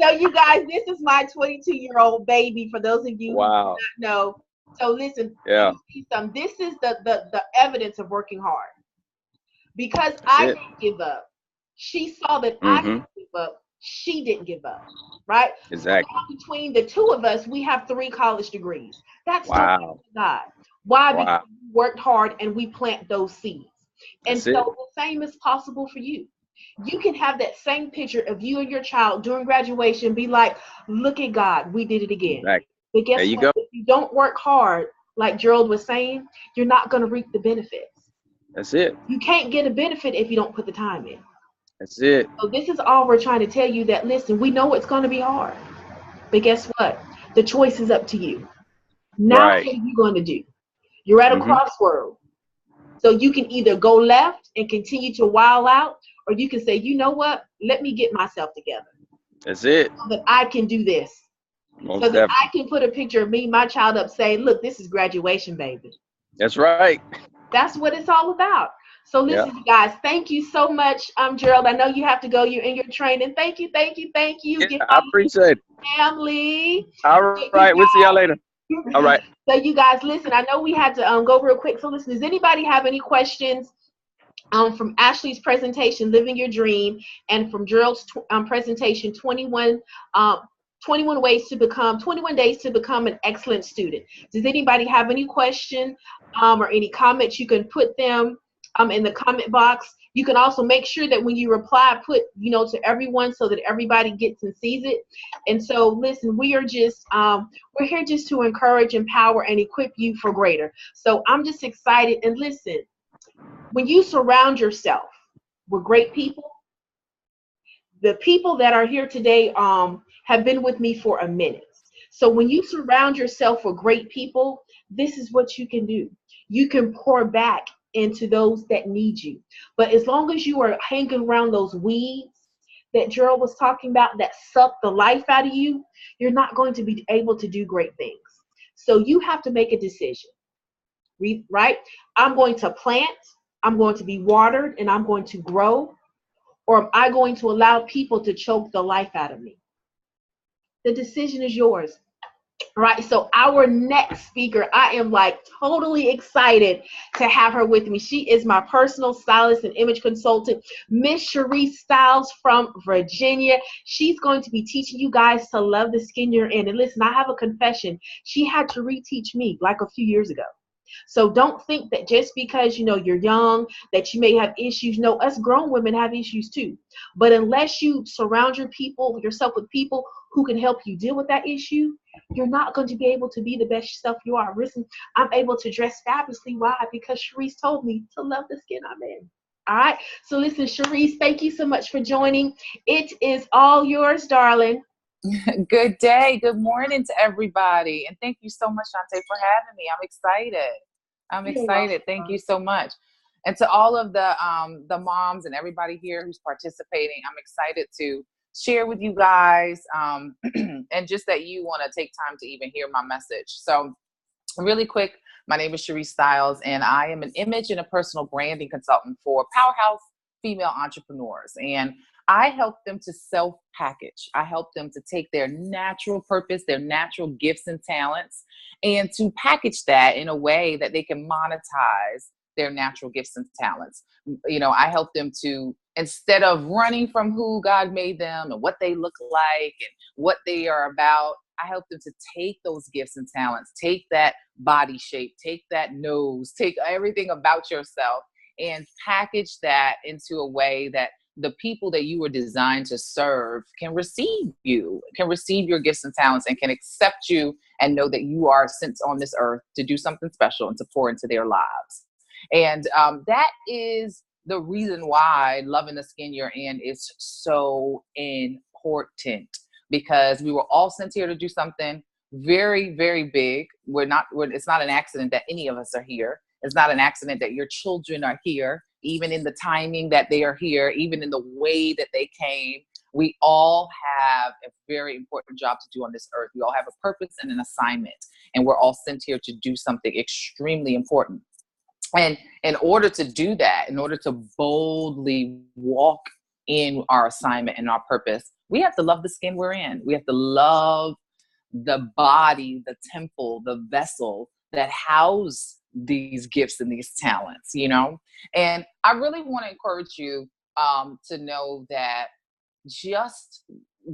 So you guys, this is my 22-year-old baby. For those of you Wow. who do not know. So listen, Yeah. let me see some. This is the evidence of working hard. Because That's I it. didn't give up. She saw that I Mhm. didn't give up. She didn't give up. Right? So Exactly. now between the two of us, we have 3 college degrees. That's no gift Wow. to God. Why? Because Wow. we worked hard and we plant those seeds. And That's it. so the same is possible for you. You can have that same picture of you and your child during graduation, be like, look at God, we did it again. Exactly. But There guess you what? go. If you don't work hard, like Gerald was saying, you're not going to reap the benefits. That's it. You can't get a benefit if you don't put the time in. That's it. So this is all we're trying to tell you, that listen, we know it's going to be hard, but guess what? The choice is up to you. Now Right. what are you going to do? You're at a Mhm. crossroad. So you can either go left and continue to wild out, or you can say, you know what? Let me get myself together That's it. so that I can do this. Most So that I definitely. can put a picture of me, my child up saying, look, this is graduation, baby. That's right. That's what it's all about. So Yeah. listen, you guys, thank you so much, Gerald. I know you have to go. You're in your training. Thank you, thank you, thank you. Yeah. Get I my appreciate it. family. All So right. We'll see y'all later. All right. so you guys, listen. I know we had to go real quick. So listen, does anybody have any questions from Ashley's presentation, Living Your Dream, and from Gerald's presentation, 21 ways to become 21 days to become an excellent student? Does anybody have any question or any comments? You can put them in the comment box. You can also make sure that when you reply, put to everyone so that everybody gets and sees it. And so listen, we are just we're here just to encourage, empower, and equip you for greater. So I'm just excited. And listen, when you surround yourself with great people, the people that are here today have been with me for a minute. So when you surround yourself with great people, this is what you can do. You can pour back into those that need you. But as long as you are hanging around those weeds that Gerald was talking about that suck the life out of you, you're not going to be able to do great things. So you have to make a decision, right? I'm going to plant, I'm going to be watered, and I'm going to grow, or am I going to allow people to choke the life out of me? The decision is yours. Right. So our next speaker, I am like totally excited to have her with me. She is my personal stylist and image consultant, Miss Cherise Styles from Virginia. She's going to be teaching you guys to love the skin you're in. And listen, I have a confession. She had to reteach me like a few years ago. So don't think that just because you're young that you may have issues. No, us grown women have issues too. But unless you surround yourself with people who can help you deal with that issue, you're not going to be able to be the best self you are. Listen, I'm able to dress fabulously. Why? Because Cherise told me to love the skin I'm in. All right. So listen, Cherise, thank you so much for joining. It is all yours, darling. Good day. Good morning to everybody. And thank you so much, Shantae, for having me. I'm excited. I'm You're excited. welcome. Thank you so much. And to all of the moms and everybody here who's participating, I'm excited to share with you guys and just that you want to take time to even hear my message. So really quick, my name is Cherise Styles, and I am an image and a personal branding consultant for powerhouse female entrepreneurs. And I help them to self-package. I help them to take their natural purpose, their natural gifts and talents, and to package that in a way that they can monetize their natural gifts and talents. You know, I help them to, instead of running from who God made them and what they look like and what they are about, I help them to take those gifts and talents, take that body shape, take that nose, take everything about yourself and package that into a way that the people that you were designed to serve can receive you, can receive your gifts and talents, and can accept you and know that you are sent on this earth to do something special and to pour into their lives. And that is the reason why loving the skin you're in is so important, because we were all sent here to do something very, very big. It's not an accident that any of us are here. It's not an accident that your children are here, even in the timing that they are here, even in the way that they came. We all have a very important job to do on this earth. We all have a purpose and an assignment, and we're all sent here to do something extremely important. And in order to do that, in order to boldly walk in our assignment and our purpose, we have to love the skin we're in. We have to love the body, the temple, the vessel that house these gifts and these talents, you know? And I really want to encourage you to know that just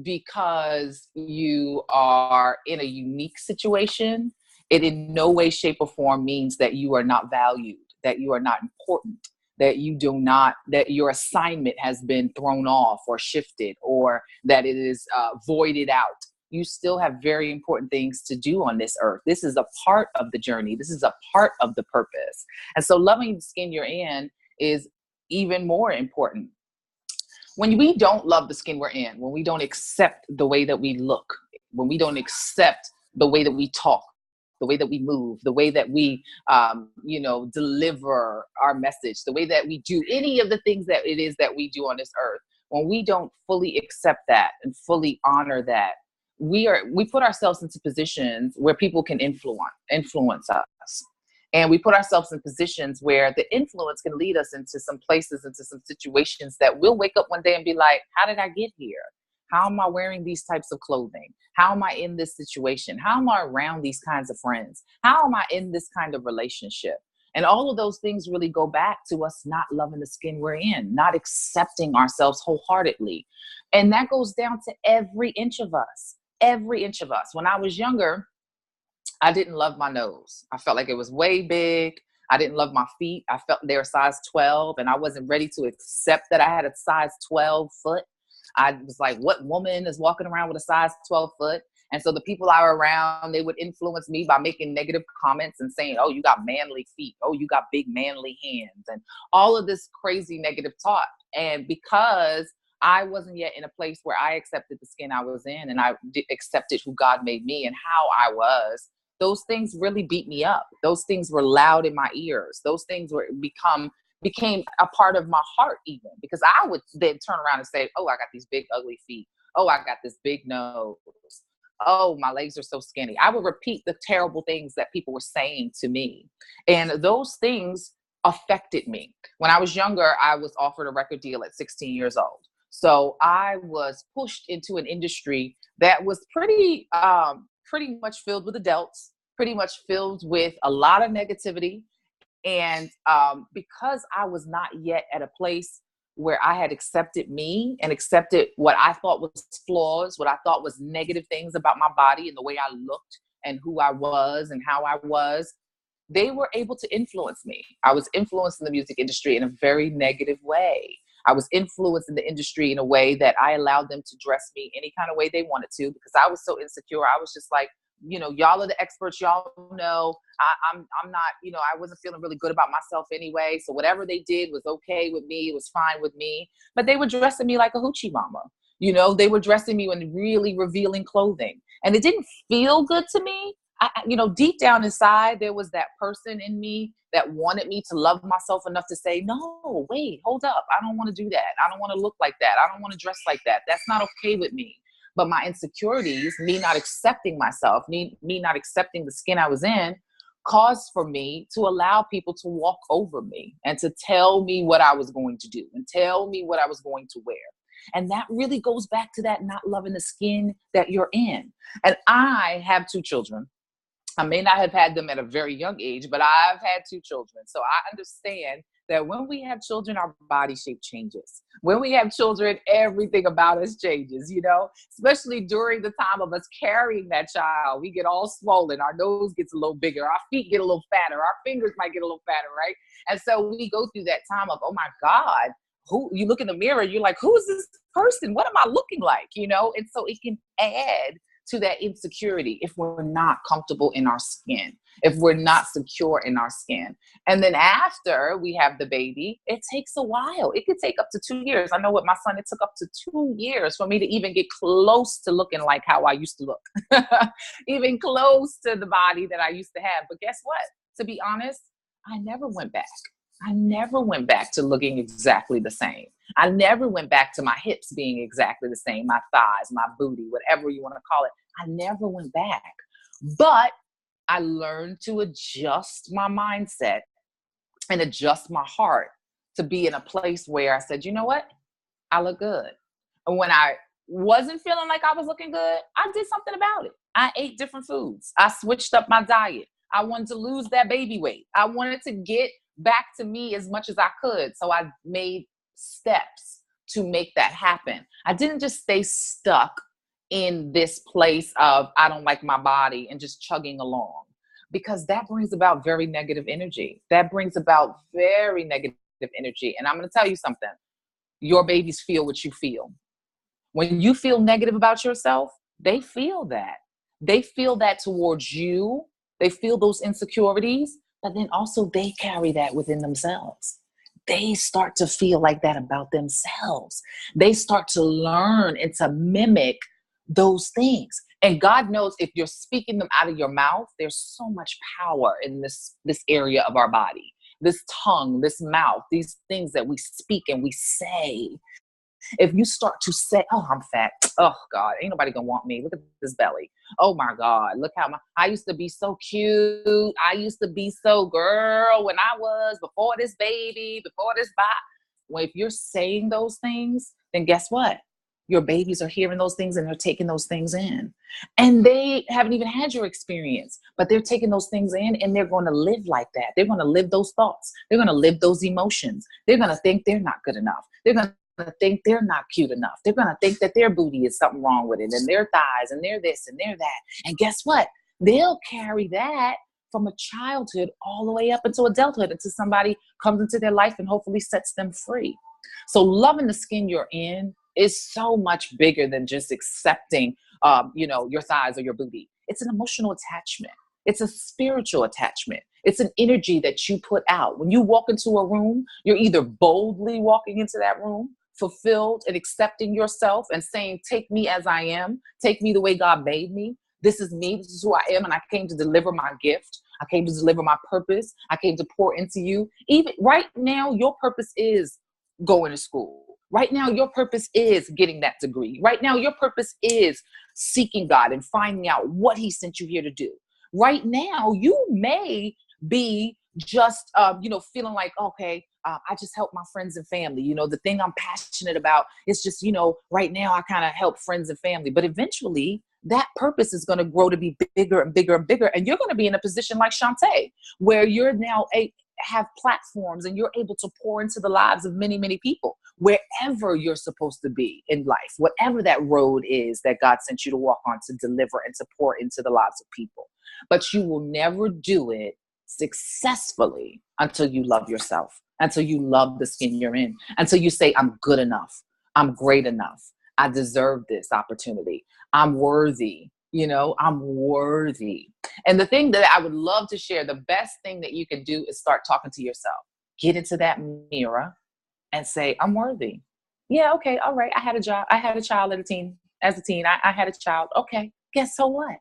because you are in a unique situation, it in no way, shape, or form means that you are not valued, that you are not important, that that your assignment has been thrown off or shifted, or that it is voided out. You still have very important things to do on this earth. This is a part of the journey. This is a part of the purpose. And so loving the skin you're in is even more important. When we don't love the skin we're in, when we don't accept the way that we look, when we don't accept the way that we talk, the way that we move, the way that we, deliver our message, the way that we do any of the things that it is that we do on this earth, when we don't fully accept that and fully honor that, we put ourselves into positions where people can influence us. And we put ourselves in positions where the influence can lead us into some places, into some situations that we'll wake up one day and be like, how did I get here? How am I wearing these types of clothing? How am I in this situation? How am I around these kinds of friends? How am I in this kind of relationship? And all of those things really go back to us not loving the skin we're in, not accepting ourselves wholeheartedly. And that goes down to every inch of us. Every inch of us. When I was younger, I didn't love my nose. I felt like it was way big. I didn't love my feet. I felt they were size 12, and I wasn't ready to accept that I had a size 12 foot. I was like, what woman is walking around with a size 12 foot? And so the people I were around, they would influence me by making negative comments and saying, oh, you got manly feet. Oh, you got big manly hands, and all of this crazy negative talk. And because I wasn't yet in a place where I accepted the skin I was in, and I accepted who God made me and how I was, those things really beat me up. Those things were loud in my ears. Those things became a part of my heart even, because I would then turn around and say, oh, I got these big, ugly feet. Oh, I got this big nose. Oh, my legs are so skinny. I would repeat the terrible things that people were saying to me. And those things affected me. When I was younger, I was offered a record deal at 16 years old. So I was pushed into an industry that was pretty much filled with adults, pretty much filled with a lot of negativity. And because I was not yet at a place where I had accepted me and accepted what I thought was flaws, what I thought was negative things about my body and the way I looked and who I was and how I was, they were able to influence me. I was influenced in the music industry in a very negative way. I was influenced in the industry in a way that I allowed them to dress me any kind of way they wanted to, because I was so insecure. I was just like, y'all are the experts. Y'all know I'm not, I wasn't feeling really good about myself anyway. So whatever they did was okay with me. It was fine with me. But they were dressing me like a hoochie mama. They were dressing me in really revealing clothing. And it didn't feel good to me. Deep down inside, there was that person in me that wanted me to love myself enough to say, no, wait, hold up. I don't want to do that. I don't want to look like that. I don't want to dress like that. That's not okay with me. But my insecurities, me not accepting myself, me not accepting the skin I was in, caused for me to allow people to walk over me and to tell me what I was going to do and tell me what I was going to wear. And that really goes back to that not loving the skin that you're in. And I have 2 children. I may not have had them at a very young age, but I've had 2 children. So I understand that when we have children, our body shape changes. When we have children, everything about us changes, you know, especially during the time of us carrying that child. We get all swollen. Our nose gets a little bigger. Our feet get a little fatter. Our fingers might get a little fatter, right? And so we go through that time of, oh my God, who, you look in the mirror, you're like, who is this person? What am I looking like? You know? And so it can add to that insecurity if we're not comfortable in our skin, if we're not secure in our skin. And then after we have the baby, it takes a while. It could take up to 2 years. I know with my son, it took up to 2 years for me to even get close to looking like how I used to look, even close to the body that I used to have. But guess what? To be honest, I never went back. I never went back to looking exactly the same. I never went back to my hips being exactly the same, my thighs, my booty, whatever you want to call it. I never went back. But I learned to adjust my mindset and adjust my heart to be in a place where I said, you know what? I look good. And when I wasn't feeling like I was looking good, I did something about it. I ate different foods. I switched up my diet. I wanted to lose that baby weight. I wanted to get back to me as much as I could. So I made steps to make that happen. I didn't just stay stuck in this place of I don't like my body and just chugging along, because that brings about very negative energy. That brings about very negative energy. And I'm going to tell you something. Your babies feel what you feel. When you feel negative about yourself, they feel that. They feel that towards you. They feel those insecurities, but then also they carry that within themselves. They start to feel like that about themselves. They start to learn and to mimic those things. And God knows if you're speaking them out of your mouth, there's so much power in this area of our body, this tongue, this mouth, these things that we speak and we say. If you start to say, oh, I'm fat. Oh God, ain't nobody gonna want me. Look at this belly. Oh my God, look how I used to be so cute. I used to be so girl when I was before this baby, before this body. Well, if you're saying those things, then guess what? Your babies are hearing those things and they're taking those things in. And they haven't even had your experience, but they're taking those things in and they're going to live like that. They're going to live those thoughts. They're going to live those emotions. They're going to think they're not good enough. They're going to think they're not cute enough. They're going to think that their booty is something wrong with it and their thighs and they're this and they're that. And guess what? They'll carry that from a childhood all the way up into adulthood until somebody comes into their life and hopefully sets them free. So loving the skin you're in is so much bigger than just accepting, your thighs or your booty. It's an emotional attachment. It's a spiritual attachment. It's an energy that you put out. When you walk into a room, you're either boldly walking into that room, fulfilled and accepting yourself and saying, take me as I am. Take me the way God made me. This is me. This is who I am. And I came to deliver my gift. I came to deliver my purpose. I came to pour into you. Even right now, your purpose is going to school. Right now, your purpose is getting that degree. Right now, your purpose is seeking God and finding out what he sent you here to do. Right now, you may be just, feeling like, okay, I just help my friends and family. The thing I'm passionate about is just, right now I kind of help friends and family. But eventually, that purpose is going to grow to be bigger and bigger and bigger. And you're going to be in a position like Shantae, where you're now have platforms and you're able to pour into the lives of many, many people wherever you're supposed to be in life, whatever that road is that God sent you to walk on to deliver and to pour into the lives of people. But you will never do it successfully until you love yourself, until you love the skin you're in, until you say, I'm good enough. I'm great enough. I deserve this opportunity. I'm worthy. I'm worthy. And the thing that I would love to share, the best thing that you can do is start talking to yourself. Get into that mirror and say, I'm worthy. Yeah, okay, all right. I had a job. I had a child as a teen. I had a child. Okay, guess so what?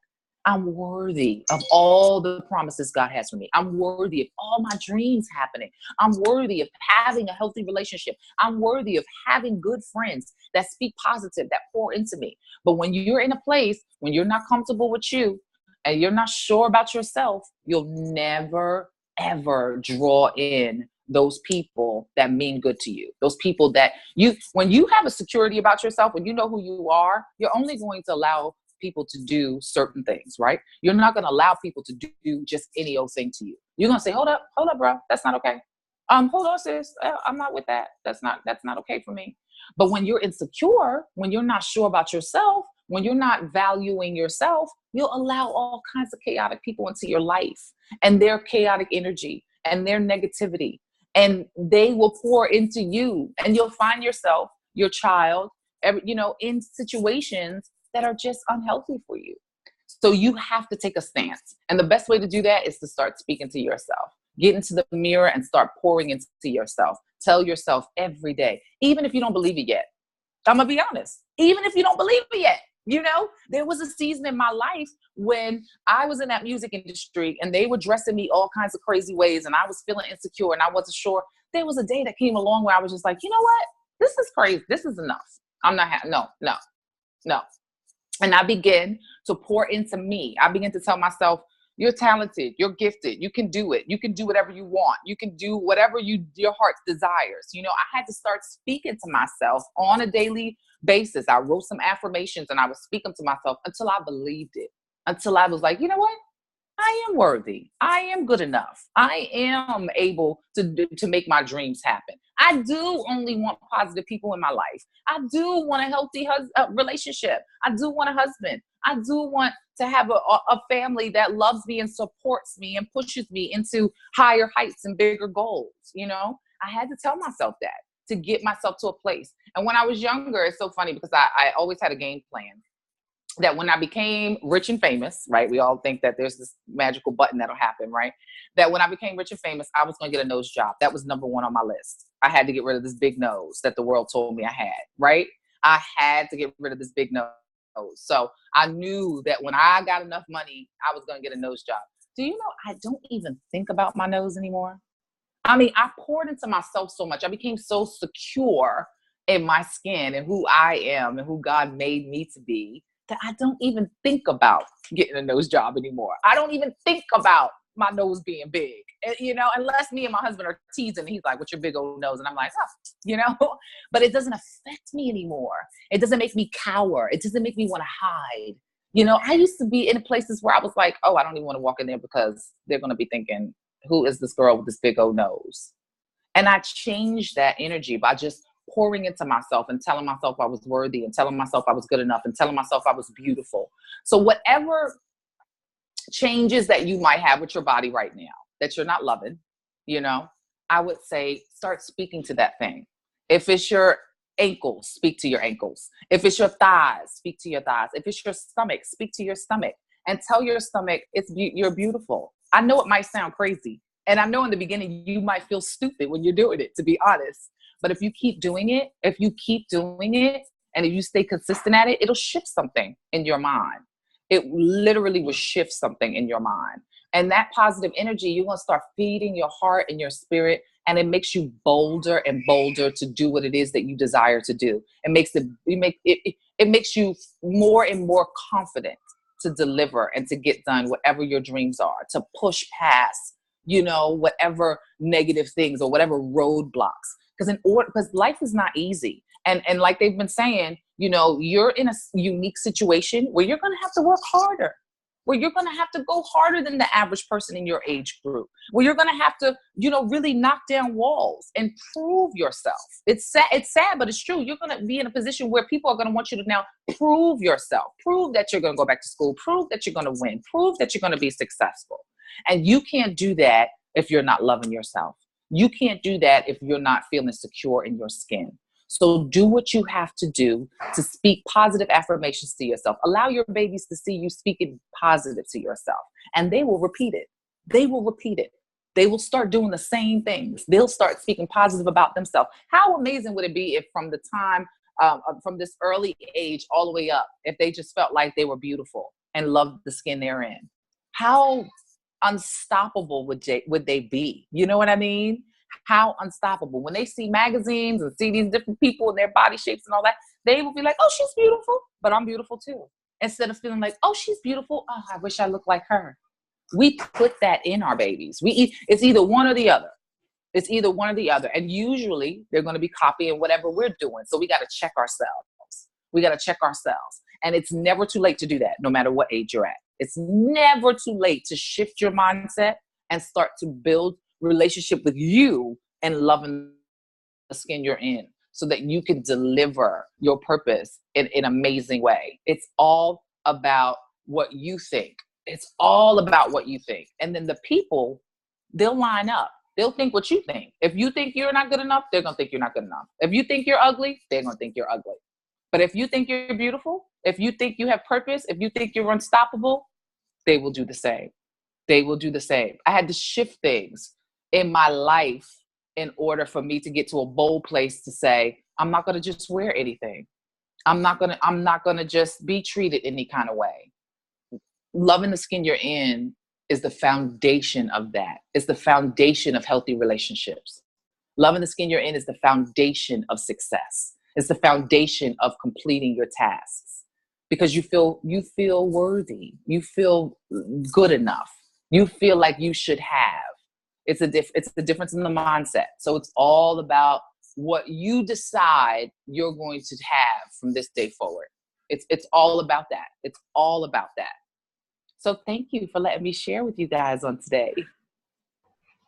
I'm worthy of all the promises God has for me. I'm worthy of all my dreams happening. I'm worthy of having a healthy relationship. I'm worthy of having good friends that speak positive, that pour into me. But when you're in a place, when you're not comfortable with you and you're not sure about yourself, you'll never, ever draw in those people that mean good to you. Those people that when you have a security about yourself, when you know who you are, you're only going to allow people to do certain things, right? You're not going to allow people to do just any old thing to you. You're going to say, hold up, bro. That's not okay. Hold on, sis. I'm not with that. That's not okay for me. But when you're insecure, when you're not sure about yourself, when you're not valuing yourself, you'll allow all kinds of chaotic people into your life and their chaotic energy and their negativity, and they will pour into you, and you'll find yourself, your child, in situations that are just unhealthy for you. So you have to take a stance. And the best way to do that is to start speaking to yourself. Get into the mirror and start pouring into yourself. Tell yourself every day, even if you don't believe it yet. I'm going to be honest. Even if you don't believe it yet, there was a season in my life when I was in that music industry and they were dressing me all kinds of crazy ways and I was feeling insecure and I wasn't sure. There was a day that came along where I was just like, you know what? This is crazy. This is enough. I'm not no. And I began to pour into me. I began to tell myself, you're talented, you're gifted, you can do it. You can do whatever you want. You can do whatever your heart desires. I had to start speaking to myself on a daily basis. I wrote some affirmations and I was speaking to myself until I believed it. Until I was like, you know what? I am worthy. I am good enough. I am able to make my dreams happen. I do only want positive people in my life. I do want a healthy relationship. I do want a husband. I do want to have a family that loves me and supports me and pushes me into higher heights and bigger goals. I had to tell myself that to get myself to a place. And when I was younger, it's so funny because I always had a game plan that when I became rich and famous, right? We all think that there's this magical button that'll happen, right? That when I became rich and famous, I was going to get a nose job. That was number one on my list. I had to get rid of this big nose that the world told me I had, right? I had to get rid of this big nose. So I knew that when I got enough money, I was going to get a nose job. Do you know, I don't even think about my nose anymore. I mean, I poured into myself so much. I became so secure in my skin and who I am and who God made me to be that I don't even think about getting a nose job anymore. I don't even think about my nose being big, unless me and my husband are teasing. He's like, what's your big old nose? And I'm like, but it doesn't affect me anymore. It doesn't make me cower. It doesn't make me want to hide. I used to be in places where I was like, oh, I don't even want to walk in there because they're going to be thinking, who is this girl with this big old nose? And I changed that energy by just pouring into myself and telling myself I was worthy and telling myself I was good enough and telling myself I was beautiful. So whatever changes that you might have with your body right now that you're not loving, I would say start speaking to that thing. If it's your ankles, speak to your ankles. If it's your thighs, speak to your thighs. If it's your stomach, speak to your stomach and tell your stomach you're beautiful. I know it might sound crazy. And I know in the beginning you might feel stupid when you're doing it, to be honest. But if you keep doing it, and if you stay consistent at it, it'll shift something in your mind. It literally will shift something in your mind. And that positive energy, you're going to start feeding your heart and your spirit. And it makes you bolder and bolder to do what it is that you desire to do. It makes you more and more confident to deliver and to get done whatever your dreams are, to push past, whatever negative things or whatever roadblocks. Because life is not easy. And like they've been saying, you're in a unique situation where you're going to have to work harder, where you're going to have to go harder than the average person in your age group, where you're going to have to, really knock down walls and prove yourself. It's sad, but it's true. You're going to be in a position where people are going to want you to now prove yourself, prove that you're going to go back to school, prove that you're going to win, prove that you're going to be successful. And you can't do that if you're not loving yourself. You can't do that if you're not feeling secure in your skin. So do what you have to do to speak positive affirmations to yourself. Allow your babies to see you speaking positive to yourself, and they will repeat it. They will repeat it. They will start doing the same things. They'll start speaking positive about themselves. How amazing would it be if from the time, from this early age all the way up, if they just felt like they were beautiful and loved the skin they're in? How unstoppable would they be? You know what I mean? How unstoppable. When they see magazines and see these different people and their body shapes and all that, they will be like, oh, she's beautiful, but I'm beautiful too. Instead of feeling like, oh, she's beautiful. Oh, I wish I looked like her. We put that in our babies. It's either one or the other. It's either one or the other. And usually they're going to be copying whatever we're doing. So we got to check ourselves. And it's never too late to do that, no matter what age you're at. It's never too late to shift your mindset and start to build relationship with you and loving the skin you're in so that you can deliver your purpose in an amazing way. It's all about what you think. It's all about what you think. And then the people, they'll line up. They'll think what you think. If you think you're not good enough, they're going to think you're not good enough. If you think you're ugly, they're going to think you're ugly. But if you think you're beautiful, if you think you have purpose, if you think you're unstoppable, they will do the same. They will do the same. I had to shift things in my life in order for me to get to a bold place to say, I'm not going to just wear anything. I'm not going to just be treated any kind of way. Loving the skin you're in is the foundation of that. It's the foundation of healthy relationships. Loving the skin you're in is the foundation of success. It's the foundation of completing your tasks because you feel worthy. You feel good enough. You feel like you should have. It's the difference in the mindset. So it's all about what you decide you're going to have from this day forward. It's all about that. It's all about that. So thank you for letting me share with you guys on today.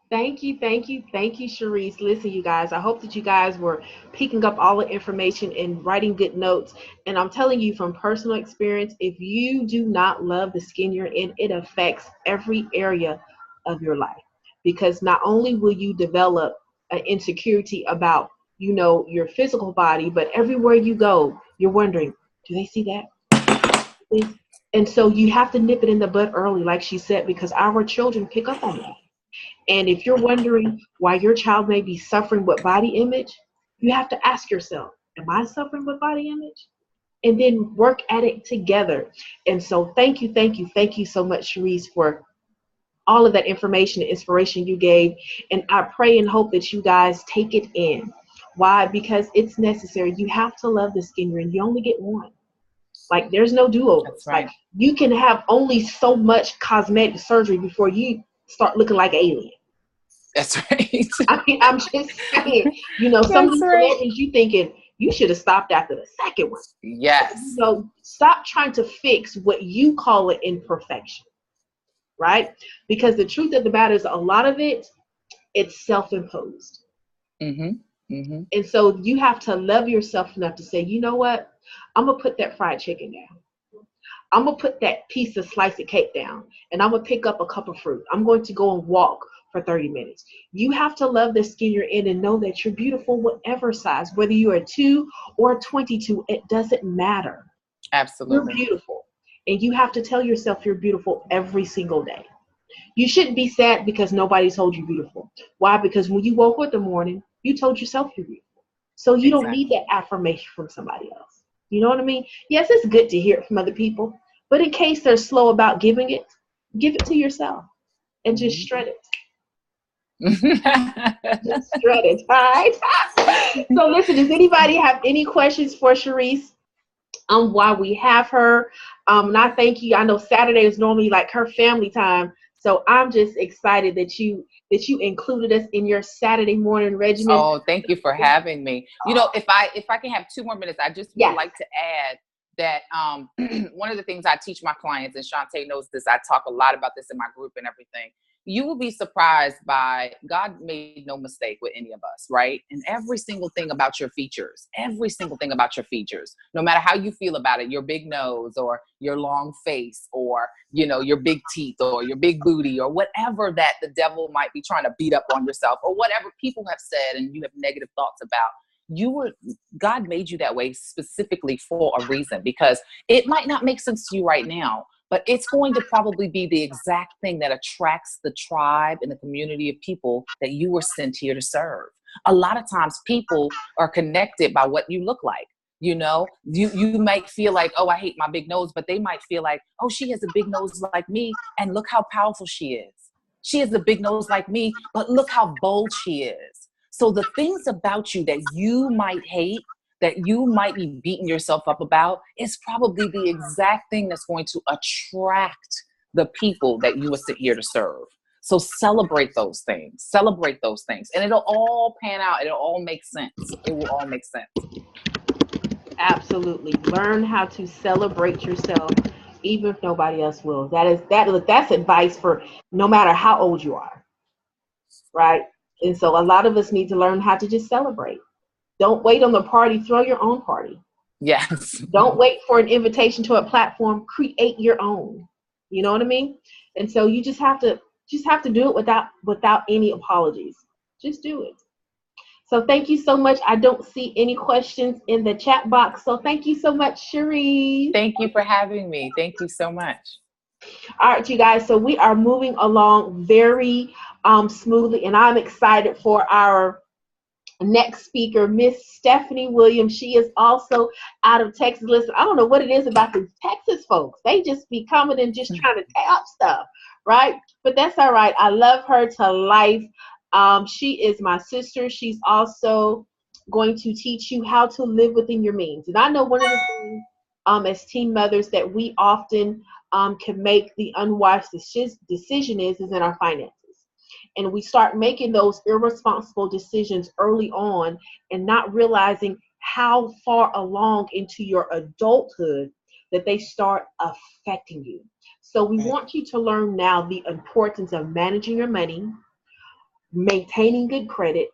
Thank you, Sharice. Listen, you guys, I hope that you guys were picking up all the information and writing good notes. And I'm telling you from personal experience, if you do not love the skin you're in, it affects every area of your life. Because not only will you develop an insecurity about, your physical body, but everywhere you go, you're wondering, do they see that? And so you have to nip it in the bud early, like she said, because our children pick up on that. And if you're wondering why your child may be suffering with body image, you have to ask yourself, am I suffering with body image? And then work at it together. And so thank you so much, Sharice, for all of that information and inspiration you gave. And I pray and hope that you guys take it in. Why? Because it's necessary. You have to love the skin you're in. You only get one. Like, there's no do-over. That's right. Like, you can have only so much cosmetic surgery before you start looking like an alien. That's right. I mean, I'm just saying, some of these celebrities, you thinking you should have stopped after the second one. Yes. So stop trying to fix what you call an imperfection, right? Because the truth of the matter is a lot of it's self-imposed. Mm-hmm. Mm-hmm. And so you have to love yourself enough to say, you know what? I'm going to put that fried chicken down. I'm going to put that piece of slice of cake down, and I'm going to pick up a cup of fruit. I'm going to go and walk for 30 minutes. You have to love the skin you're in and know that you're beautiful, whatever size, whether you are 2 or 22, it doesn't matter. Absolutely. You're beautiful. And you have to tell yourself you're beautiful every single day. You shouldn't be sad because nobody told you beautiful. Why? Because when you woke up in the morning, you told yourself you're beautiful. So you don't need that affirmation from somebody else. You know what I mean? Yes, it's good to hear it from other people, but in case they're slow about giving it, give it to yourself and just shred it. Just shred it, all right? So listen, does anybody have any questions for Sharice while we have her? And I thank you. I know Saturday is normally like her family time, so I'm just excited that you included us in your Saturday morning regimen. Oh, thank you for having me. If I can have 2 more minutes, I just would like to add that one of the things I teach my clients, and Shantae knows this, I talk a lot about this in my group and everything. You will be surprised by God made no mistake with any of us, right? And every single thing about your features, no matter how you feel about it, your big nose or your long face or, your big teeth or your big booty or whatever that the devil might be trying to beat up on yourself or whatever people have said and you have negative thoughts about, God made you that way specifically for a reason, because it might not make sense to you right now, but it's going to probably be the exact thing that attracts the tribe and the community of people that you were sent here to serve. A lot of times people are connected by what you look like. You might feel like, oh, I hate my big nose, but they might feel like, oh, she has a big nose like me, and look how powerful she is. She has a big nose like me, but look how bold she is. So the things about you that you might hate, that you might be beating yourself up about, is probably the exact thing that's going to attract the people that you were sent here to serve. So celebrate those things. And it'll all pan out. It'll all make sense. It will all make sense. Absolutely. Absolutely. Learn how to celebrate yourself, even if nobody else will. That's advice for no matter how old you are, right? And so a lot of us need to learn how to just celebrate. Don't wait on the party, throw your own party. Yes. Don't wait for an invitation to a platform, create your own. You know what I mean? And so you just have to do it without any apologies. Just do it. So thank you so much. I don't see any questions in the chat box. So thank you so much, Cherise. Thank you for having me. Thank you so much. All right, you guys. So we are moving along very smoothly, and I'm excited for our next speaker, Miss Stephanie Williams. She is also out of Texas. Listen, I don't know what it is about these Texas folks. They just be coming and just trying to tap stuff, right? But that's all right. I love her to life. She is my sister. She's also going to teach you how to live within your means. And I know one of the things as teen mothers that we often can make the unwise decision is in our finances. And we start making those irresponsible decisions early on and not realizing how far along into your adulthood that they start affecting you. So we want you to learn now the importance of managing your money, maintaining good credit,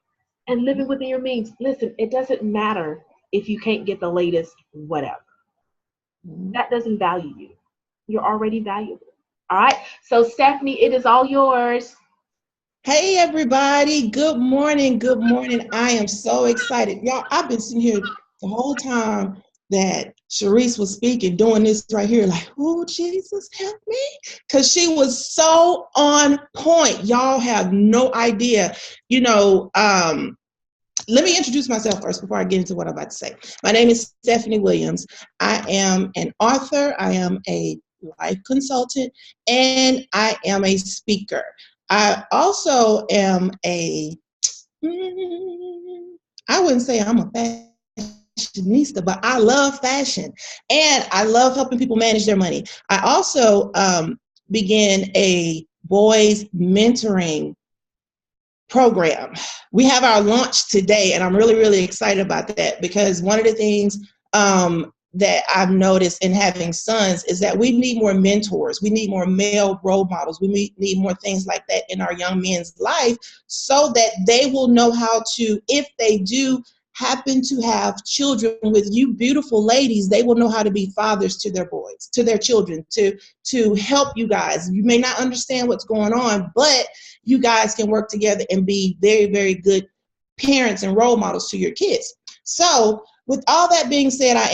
and living within your means. Listen, it doesn't matter if you can't get the latest whatever. That doesn't value you. You're already valuable. All right. So Stephanie, it is all yours. Hey everybody, good morning, good morning. I am so excited. Y'all, I've been sitting here the whole time that Cherise was speaking, doing this right here, like, oh, Jesus, help me. Because she was so on point. Y'all have no idea. You know, let me introduce myself first before I get into what I'm about to say. My name is Stephanie Williams. I am an author. I am a life consultant, and I am a speaker. I also am I wouldn't say I'm a fashionista, but I love fashion and I love helping people manage their money. I also began a boys mentoring program. We have our launch today, and I'm really, really excited about that because one of the things that I've noticed in having sons is that we need more mentors. We need more male role models. We need more things like that in our young men's life so that they will know how to, if they do happen to have children with you beautiful ladies, they will know how to be fathers to their boys, to their children, to help you guys. You may not understand what's going on, but you guys can work together and be very, very good parents and role models to your kids. So with all that being said, I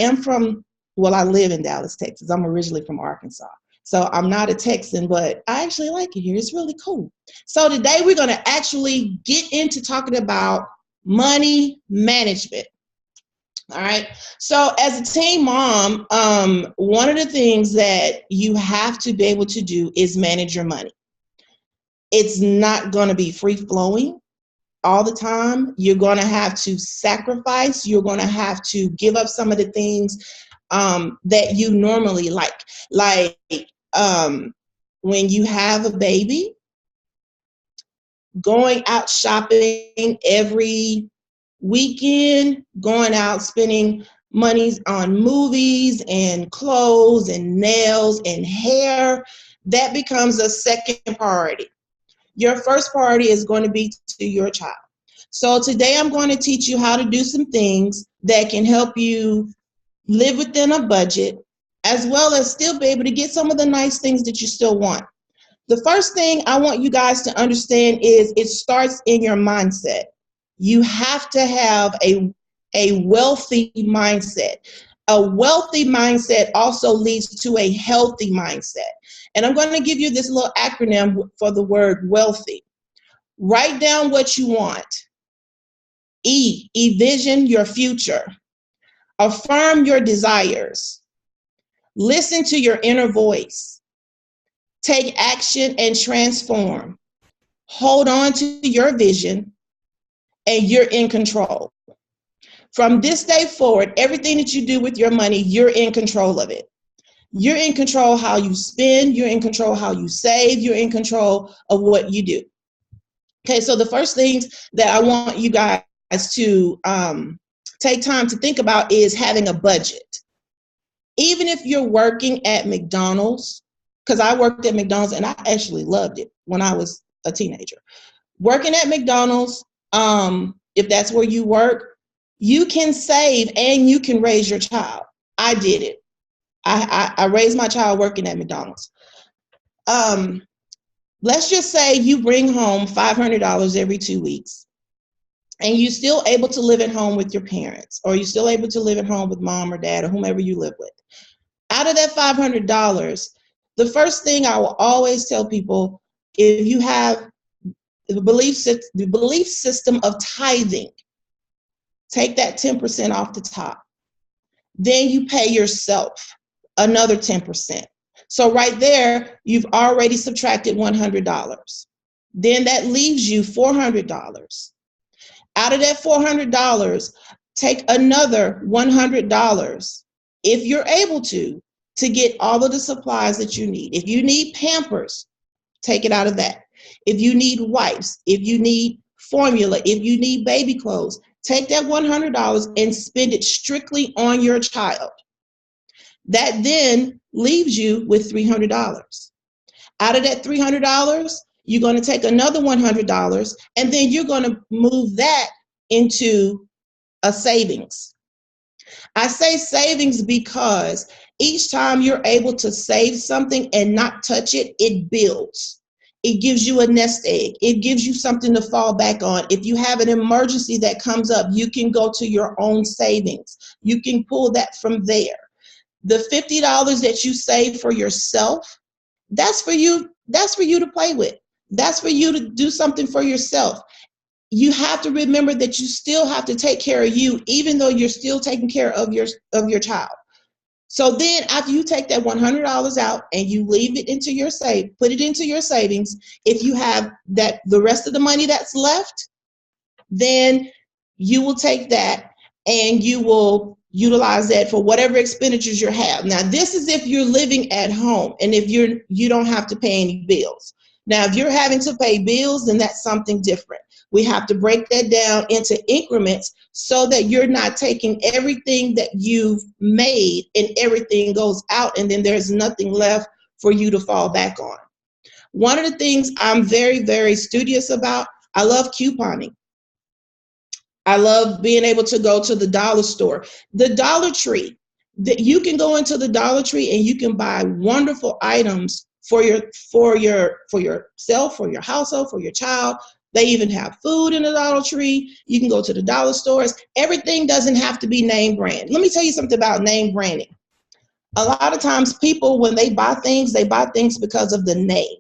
live in Dallas, Texas. I'm originally from Arkansas. So I'm not a Texan, but I actually like it here. It's really cool. So today we're going to actually get into talking about money management. All right. So as a teen mom, one of the things that you have to be able to do is manage your money. It's not going to be free flowing all the time. You're going to have to sacrifice. You're going to have to give up some of the things that you normally like when you have a baby, going out shopping every weekend, going out spending monies on movies and clothes and nails and hair, that becomes a second priority. Your first priority is going to be to your child. So today I'm going to teach you how to do some things that can help you live within a budget, as well as still be able to get some of the nice things that you still want. The first thing I want you guys to understand is it starts in your mindset. You have to have a wealthy mindset. A wealthy mindset also leads to a healthy mindset. And I'm going to give you this little acronym for the word wealthy. Write down what you want. E, envision your future. Affirm your desires. Listen to your inner voice. Take action and transform. Hold on to your vision, and you're in control. From this day forward, everything that you do with your money, you're in control of it. You're in control how you spend. You're in control how you save. You're in control of what you do. Okay, so the first things that I want you guys to take time to think about is having a budget. Even if you're working at McDonald's, because I worked at McDonald's and I actually loved it when I was a teenager. Working at McDonald's, if that's where you work, you can save and you can raise your child. I did it. I raised my child working at McDonald's. Let's just say you bring home $500 every 2 weeks and you're still able to live at home with your parents, or you're still able to live at home with mom or dad or whomever you live with. Out of that $500, the first thing I will always tell people, if you have the belief system of tithing, take that 10% off the top. Then you pay yourself another 10%. So right there, you've already subtracted $100. Then that leaves you $400. Out of that $400, take another $100, if you're able to get all of the supplies that you need. If you need Pampers, take it out of that. If you need wipes, if you need formula, if you need baby clothes, take that $100 and spend it strictly on your child. That then leaves you with $300. Out of that $300, you're going to take another $100, and then you're going to move that into a savings. I say savings because each time you're able to save something and not touch it, it builds. It gives you a nest egg. It gives you something to fall back on. If you have an emergency that comes up, you can go to your own savings. You can pull that from there. The $50 that you save for yourself, that's for you to play with. That's for you to do something for yourself. You have to remember that you still have to take care of you, even though you're still taking care of your child. So then after you take that $100 out and you leave it into your put it into your savings, if you have that, the rest of the money that's left, then you will take that and you will utilize that for whatever expenditures you have. Now, this is if you're living at home and if you don't have to pay any bills. Now, if you're having to pay bills, then that's something different. We have to break that down into increments so that you're not taking everything that you've made and everything goes out and then there's nothing left for you to fall back on. One of the things I'm very, very studious about, I love couponing. I love being able to go to the dollar store. The Dollar Tree, you can go into the Dollar Tree and you can buy wonderful items for yourself, for your household, for your child. They even have food in the Dollar Tree. You can go to the dollar stores. Everything doesn't have to be name brand. Let me tell you something about name branding. A lot of times people, when they buy things because of the name.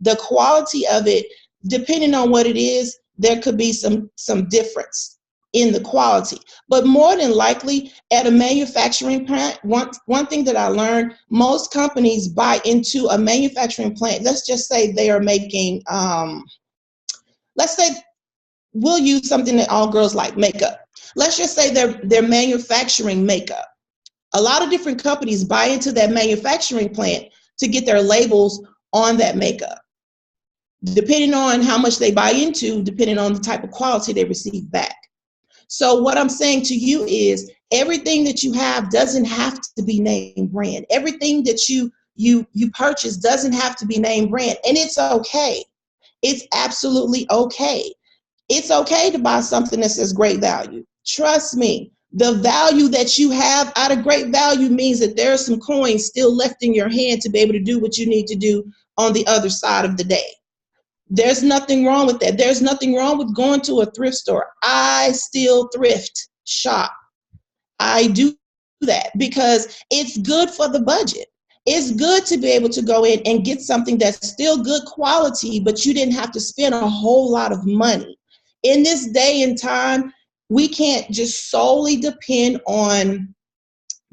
The quality of it, depending on what it is, there could be some difference in the quality. But more than likely, at a manufacturing plant, one thing that I learned, most companies buy into a manufacturing plant. Let's just say they are making, let's say we'll use something that all girls like, makeup. Let's just say they're manufacturing makeup. A lot of different companies buy into that manufacturing plant to get their labels on that makeup. Depending on how much they buy into, depending on the type of quality they receive back. So what I'm saying to you is everything that you have doesn't have to be name brand. Everything that you purchase doesn't have to be name brand. And it's okay. It's absolutely okay. It's okay to buy something that says great value. Trust me, the value that you have out of great value means that there are some coins still left in your hand to be able to do what you need to do on the other side of the day. There's nothing wrong with that. There's nothing wrong with going to a thrift store. I still thrift shop. I do that because it's good for the budget. It's good to be able to go in and get something that's still good quality, but you didn't have to spend a whole lot of money. In this day and time, we can't just solely depend on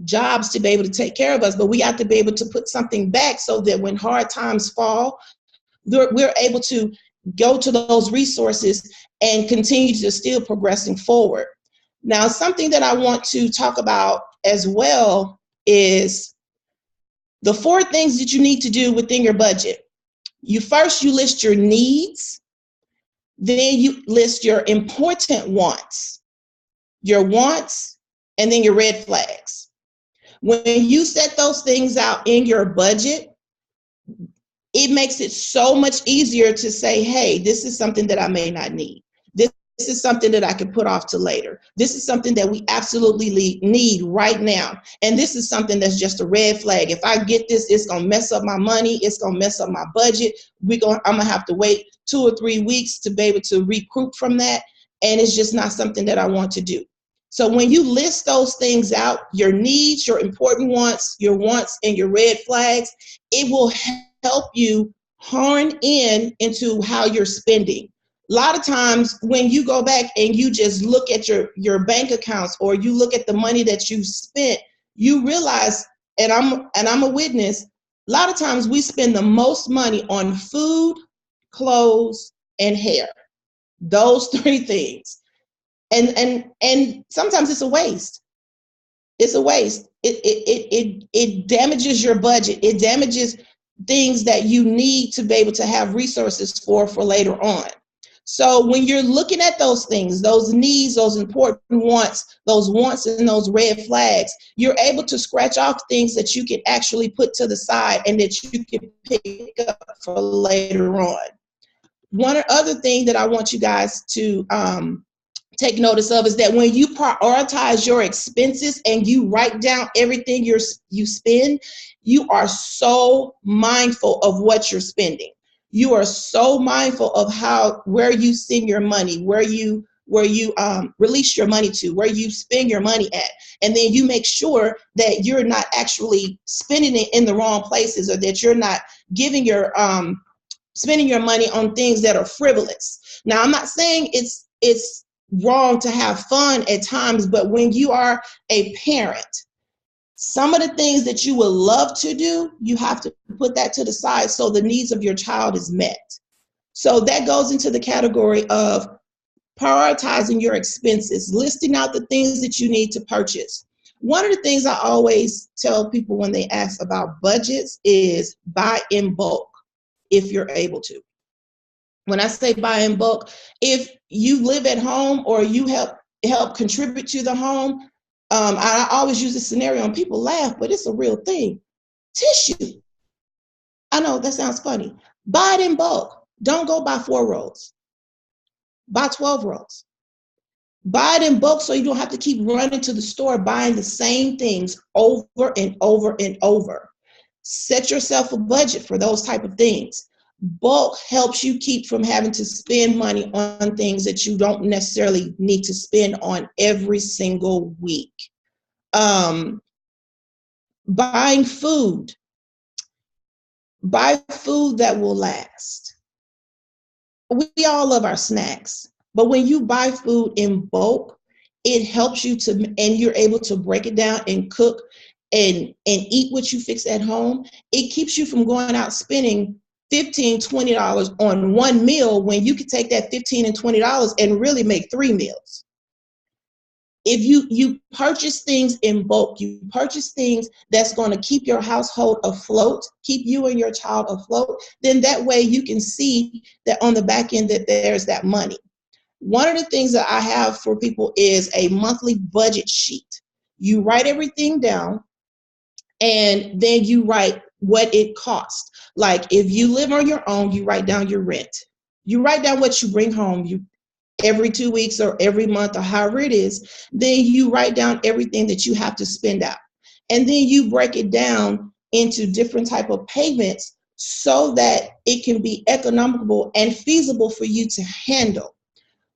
jobs to be able to take care of us, but we have to be able to put something back so that when hard times fall, we're able to go to those resources and continue to still progressing forward. Now, something that I want to talk about as well is the 4 things that you need to do within your budget. You list your needs, then you list your important wants. your wants, and then your red flags. When you set those things out in your budget, it makes it so much easier to say, hey, this is something that I may not need. This is something that I can put off to later. This is something that we absolutely need right now. And this is something that's just a red flag. If I get this, it's going to mess up my money. It's going to mess up my budget. I'm going to have to wait 2 or 3 weeks to be able to recoup from that. And it's just not something that I want to do. So when you list those things out, your needs, your important wants, and your red flags, it will help you hone into how you're spending. A lot of times when you go back and you just look at your bank accounts, or you look at the money that you spent, you realize, and I'm a witness, a lot of times we spend the most money on food, clothes, and hair. Those 3 things. And sometimes it's a waste. It's a waste. It damages your budget. It damages things that you need to be able to have resources for later on. So when you're looking at those things, those needs, those important wants, and those red flags, you're able to scratch off things that you can actually put to the side and that you can pick up for later on. One other thing that I want you guys to take notice of is that when you prioritize your expenses and you write down everything you spend, you are so mindful of what you're spending. You are so mindful of where you send your money, where you release your money to, where you spend your money at. And then you make sure that you're not actually spending it in the wrong places, or that you're not spending your money on things that are frivolous. Now, I'm not saying it's wrong to have fun at times, but when you are a parent, some of the things that you would love to do, you have to put that to the side so the needs of your child is met. So that goes into the category of prioritizing your expenses, listing out the things that you need to purchase. One of the things I always tell people when they ask about budgets is buy in bulk if you're able to. When I say buy in bulk, if you live at home or you help contribute to the home, I always use this scenario and people laugh, but it's a real thing. Tissue. I know that sounds funny. Buy it in bulk. Don't go buy 4 rolls. Buy 12 rolls. Buy it in bulk so you don't have to keep running to the store buying the same things over and over and over. Set yourself a budget for those type of things. Bulk helps you keep from having to spend money on things that you don't necessarily need to spend on every single week. Buying food. Buy food that will last. We all love our snacks, but when you buy food in bulk, it helps you and you're able to break it down and cook and eat what you fix at home. It keeps you from going out spending $15, $20 on one meal when you could take that $15 and $20 and really make 3 meals. If you purchase things in bulk, you purchase things that's going to keep your household afloat, keep you and your child afloat, then that way you can see that on the back end that there's that money. One of the things that I have for people is a monthly budget sheet. You write everything down and then you write what it costs. Like if you live on your own, you write down your rent. You write down what you bring home every 2 weeks or every month or however it is. Then you write down everything that you have to spend out. And then you break it down into different type of payments so that it can be economical and feasible for you to handle.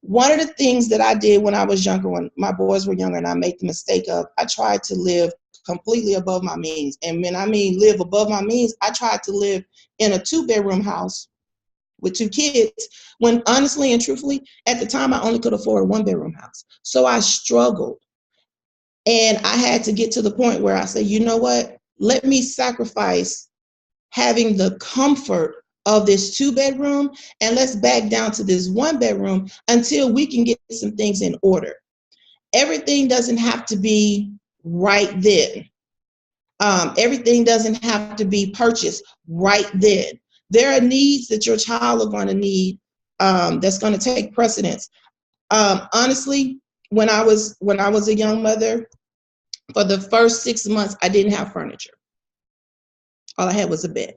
One of the things that I did when I was younger, when my boys were younger, and I made the mistake of, I tried to live completely above my means. And when I mean live above my means, I tried to live in a 2-bedroom house with 2 kids, when honestly and truthfully, at the time, I only could afford a 1-bedroom house. So I struggled. And I had to get to the point where I said, you know what? Let me sacrifice having the comfort of this 2-bedroom, and let's back down to this 1-bedroom until we can get some things in order. Everything doesn't have to be right then. Everything doesn't have to be purchased right then. There are needs that your child are going to need that's going to take precedence. Honestly, when I was a young mother, for the first 6 months, I didn't have furniture. All I had was a bed.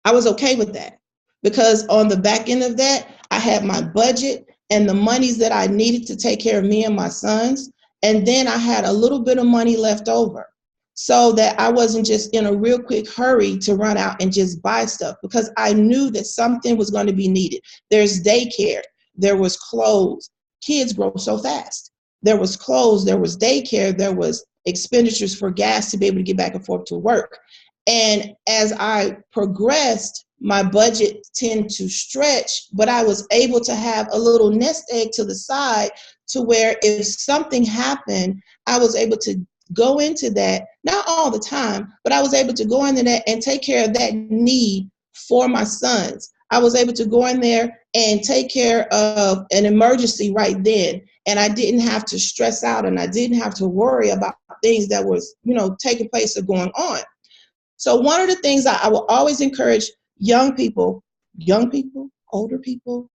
I was okay with that because on the back end of that, I had my budget and the monies that I needed to take care of me and my sons. And then I had a little bit of money left over so that I wasn't just in a real quick hurry to run out and just buy stuff, because I knew that something was going to be needed. There's daycare, there was clothes. Kids grow so fast. There was clothes, there was daycare, there was expenditures for gas to be able to get back and forth to work. And as I progressed, my budget tended to stretch, but I was able to have a little nest egg to the side to where if something happened, I was able to go into that, not all the time, but I was able to go into that and take care of that need for my sons. I was able to go in there and take care of an emergency right then. And I didn't have to stress out and I didn't have to worry about things that was, taking place or going on. So one of the things I will always encourage young people, older people,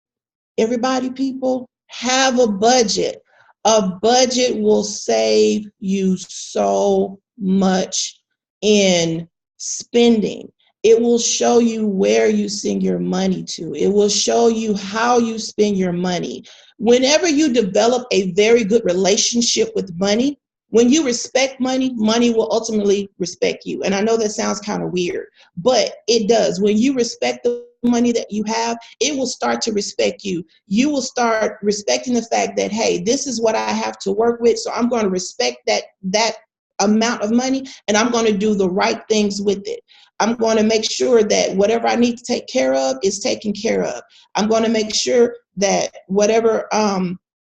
everybody, people, have a budget. A budget will save you so much in spending. It will show you where you send your money to. It will show you how you spend your money. Whenever you develop a very good relationship with money, when you respect money, money will ultimately respect you. And I know that sounds kind of weird, but it does. When you respect the money that you have, it will start to respect you. You will start respecting the fact that, hey, this is what I have to work with. So I'm going to respect that amount of money, and I'm going to do the right things with it. I'm going to make sure that whatever I need to take care of is taken care of. I'm going to make sure that whatever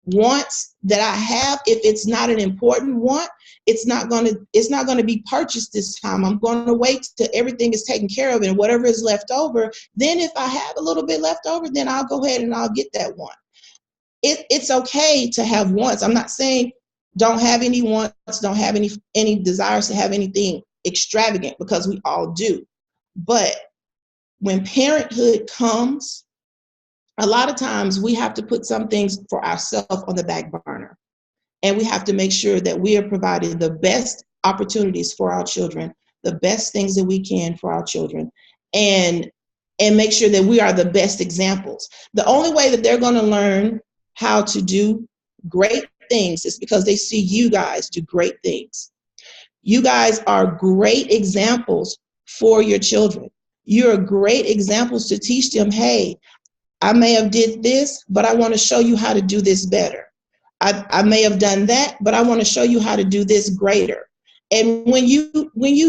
wants that I have, if it's not an important want, it's not going to be purchased this time. I'm going to wait till everything is taken care of, and whatever is left over, then if I have a little bit left over, then I'll go ahead and I'll get that one. It's okay to have wants. I'm not saying don't have any wants, don't have any desires to have anything extravagant, because we all do. But when parenthood comes, a lot of times we have to put some things for ourselves on the back burner. And we have to make sure that we are providing the best opportunities for our children, the best things that we can for our children, and make sure that we are the best examples. The only way that they're going to learn how to do great things is because they see you guys do great things. You guys are great examples for your children. You're great examples to teach them, hey, I may have did this, but I want to show you how to do this better. I may have done that, but I want to show you how to do this greater. And when you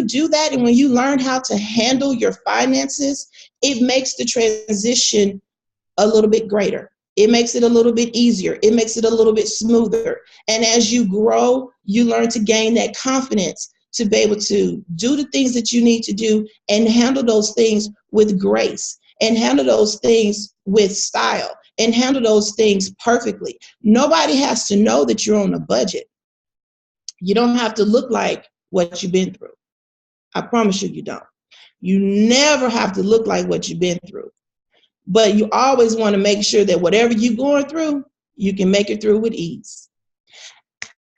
do that, and when you learn how to handle your finances, it makes the transition a little bit greater. It makes it a little bit easier. It makes it a little bit smoother. And as you grow, you learn to gain that confidence to be able to do the things that you need to do and handle those things with grace, and handle those things with style, and handle those things perfectly. Nobody has to know that you're on a budget. You don't have to look like what you've been through. I promise you don't. You never have to look like what you've been through. But you always want to make sure that whatever you're going through, you can make it through with ease.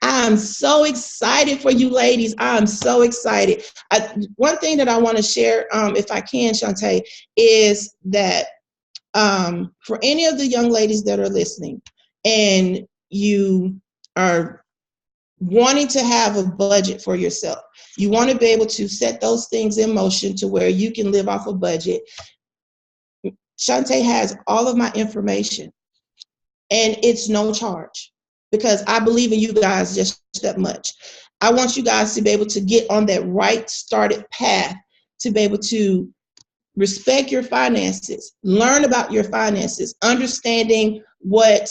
I'm so excited for you ladies. I'm so excited. One thing that I want to share, if I can, Shantae, is that for any of the young ladies that are listening and you are wanting to have a budget for yourself, you want to be able to set those things in motion to where you can live off a budget. Shantae has all of my information, and it's no charge, because I believe in you guys just that much. I want you guys to be able to get on that right started path to be able to respect your finances, learn about your finances, understanding what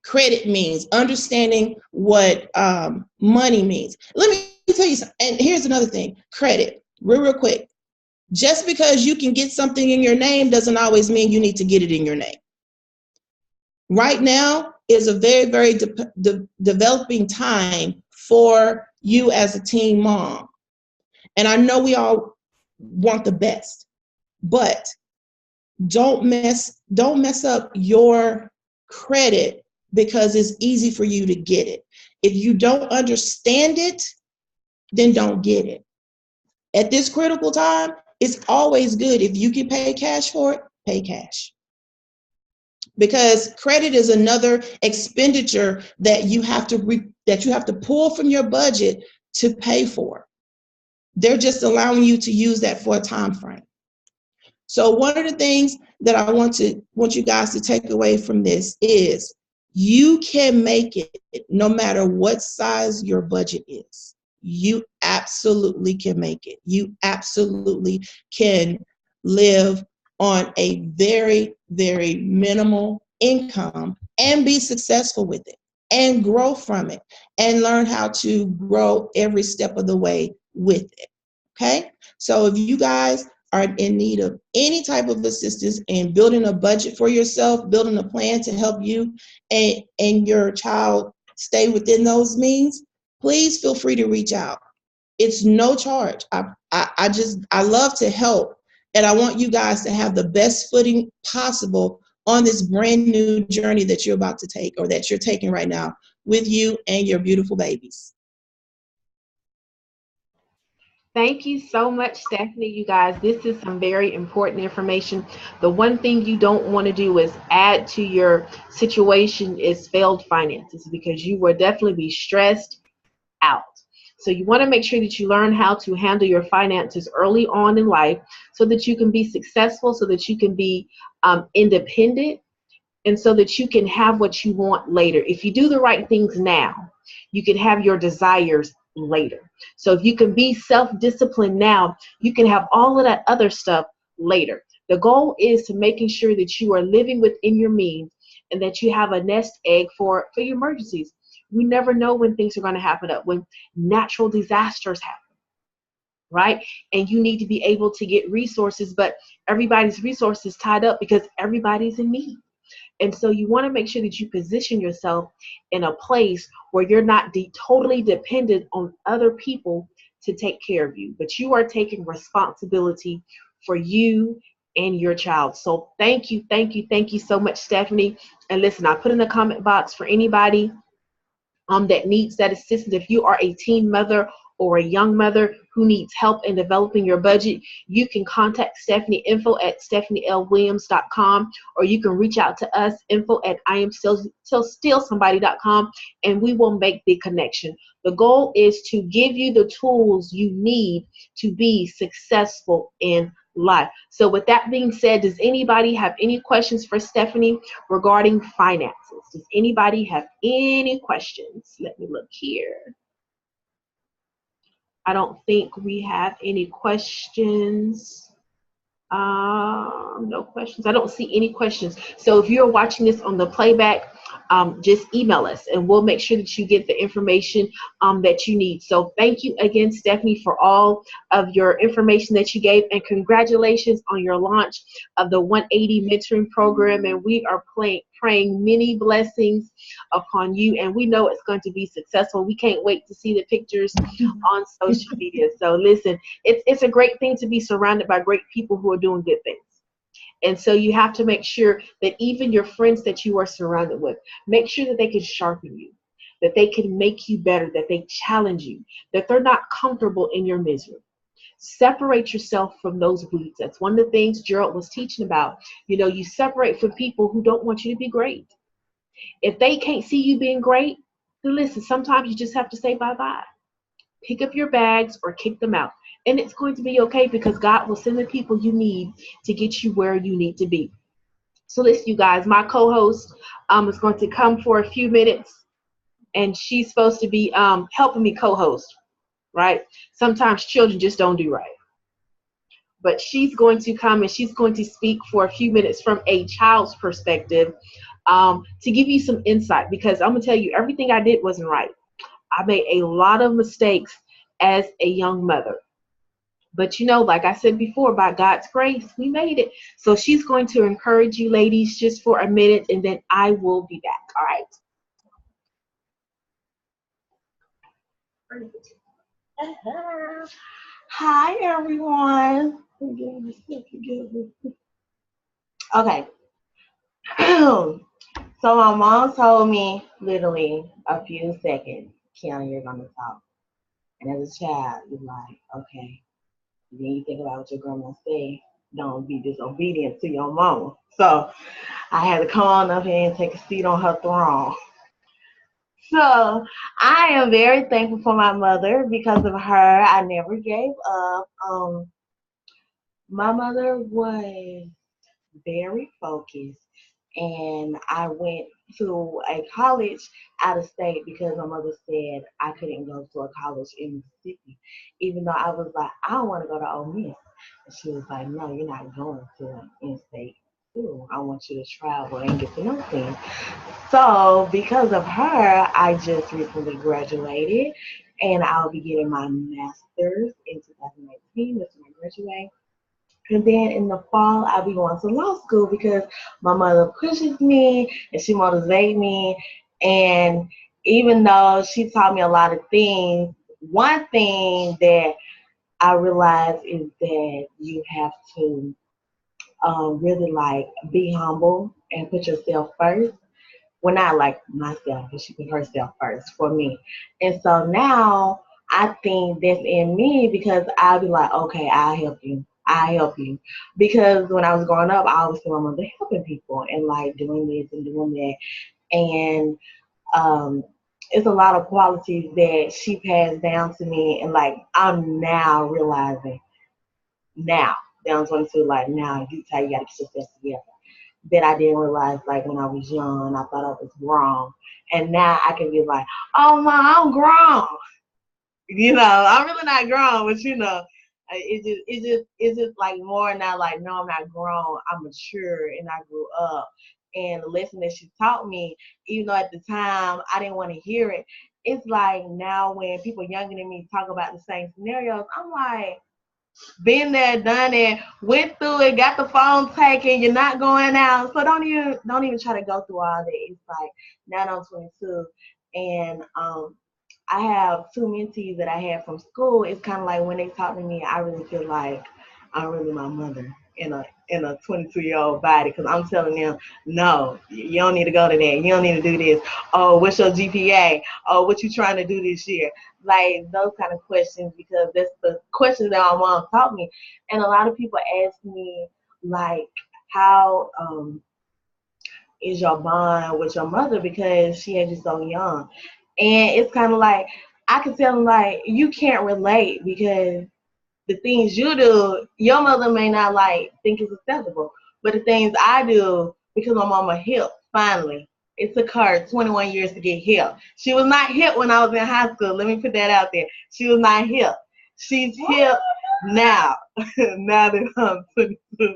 credit means, understanding what money means. Let me tell you something, and here's another thing, credit, real quick. Just because you can get something in your name doesn't always mean you need to get it in your name. Right now is a very, very developing time for you as a teen mom. And I know we all want the best, but don't mess up your credit because it's easy for you to get it. If you don't understand it, then don't get it. At this critical time, it's always good if you can pay cash for it, pay cash. Because credit is another expenditure that you have to pull from your budget to pay for. They're just allowing you to use that for a time frame. So one of the things that I want you guys to take away from this is you can make it no matter what size your budget is. You absolutely can make it. You absolutely can live on a very, very minimal income and be successful with it and grow from it and learn how to grow every step of the way with it. Okay? So if you guys are in need of any type of assistance in building a budget for yourself, building a plan to help you and your child stay within those means, please feel free to reach out. It's no charge. I love to help, and I want you guys to have the best footing possible on this brand new journey that you're about to take, or that you're taking right now with you and your beautiful babies. Thank you so much, Stephanie. You guys, this is some very important information. The one thing you don't want to do is add to your situation is failed finances, because you will definitely be stressed out. So you want to make sure that you learn how to handle your finances early on in life so that you can be successful, so that you can be independent, and so that you can have what you want later. If you do the right things now, you can have your desires later. So if you can be self-disciplined now, you can have all of that other stuff later. The goal is to making sure that you are living within your means and that you have a nest egg for your emergencies. We never know when things are going to happen, when natural disasters happen, right? And you need to be able to get resources, but everybody's resources tied up because everybody's in need. And so you want to make sure that you position yourself in a place where you're not totally dependent on other people to take care of you, but you are taking responsibility for you and your child. So thank you so much, Stephanie. And listen, I put in the comment box for anybody that needs that assistance. If you are a teen mother or a young mother who needs help in developing your budget, you can contact Stephanie, info@stephanielwilliams.com, or you can reach out to us, info@IamStillSomebody.com, and we will make the connection. The goal is to give you the tools you need to be successful in life. So with that being said, does anybody have any questions for Stephanie regarding finances? Does anybody have any questions? Let me look here. I don't think we have any questions. No questions. I don't see any questions. So if you're watching this on the playback, just email us and we'll make sure that you get the information that you need. So thank you again, Stephanie, for all of your information that you gave, and congratulations on your launch of the 180 mentoring program. And we are praying many blessings upon you, and we know it's going to be successful. We can't wait to see the pictures on social media. So listen, it's a great thing to be surrounded by great people who are doing good things. And so you have to make sure that even your friends that you are surrounded with, make sure that they can sharpen you, that they can make you better, that they challenge you, that they're not comfortable in your misery. Separate yourself from those weeds. That's one of the things Gerald was teaching about. You know, you separate from people who don't want you to be great. If they can't see you being great, then listen, sometimes you just have to say bye-bye. Pick up your bags or kick them out. And it's going to be okay, because God will send the people you need to get you where you need to be. So listen, you guys, my co-host is going to come for a few minutes, and she's supposed to be helping me co-host, right? Sometimes children just don't do right. But she's going to come and she's going to speak for a few minutes from a child's perspective to give you some insight, because I'm going to tell you, everything I did wasn't right. I made a lot of mistakes as a young mother. But you know, like I said before, by God's grace, we made it. So she's going to encourage you ladies just for a minute, and then I will be back. All right. Hi, everyone. Okay. So my mom told me literally a few seconds, Kiana, you're gonna talk. And as a child, you're like, okay. And then you think about what your grandma say. Don't be disobedient to your mama. So I had to come on up here and take a seat on her throne. So I am very thankful for my mother. Because of her, I never gave up. My mother was very focused, and I went to a college out of state because my mother said I couldn't go to a college in Mississippi, even though I was like, I want to go to Ole Miss. And she was like, no, you're not going to an in-state school. I want you to travel and get to know things. So because of her, I just recently graduated, and I'll be getting my master's in 2019. That's when I graduate. And then in the fall, I'll be going to law school because my mother pushes me and she motivates me. And even though she taught me a lot of things, one thing that I realized is that you have to really like be humble and put yourself first. Well, not like myself, but she put herself first for me. And so now I think that's in me because I'll be like, okay, I'll help you. I'll help you. Because when I was growing up, I always saw my mother helping people and like doing this and doing that. And um, it's a lot of qualities that she passed down to me. And like, I'm now realizing now, down 22, like now, you how you got to get yourself together that I didn't realize like when I was young. I thought I was grown. And now I can be like, oh ma, I'm grown. You know, I'm really not grown, but you know, it's just like more now like, no, I'm not grown. I'm mature and I grew up. And the lesson that she taught me, even though at the time I didn't want to hear it, it's like now when people younger than me talk about the same scenarios, I'm like, been there, done it, went through it, got the phone taken, you're not going out. So don't even try to go through all that. It's like now I'm 22 and I have two mentees that I had from school. It's kind of like when they talk to me, I really feel like I'm really my mother in a 22-year-old body because I'm telling them, no, you don't need to go to that. You don't need to do this. Oh, what's your GPA? Oh, what you trying to do this year? Like those kind of questions because that's the questions that my mom taught me. And a lot of people ask me like, how is your bond with your mother because she had you so young? And it's kind of like I can tell them like you can't relate because the things you do, your mother may not like think is acceptable. But the things I do, because my mama hip, finally. It took her 21 years to get hip. She was not hip when I was in high school. Let me put that out there. She was not hip. She's hip now. Now that I'm 22.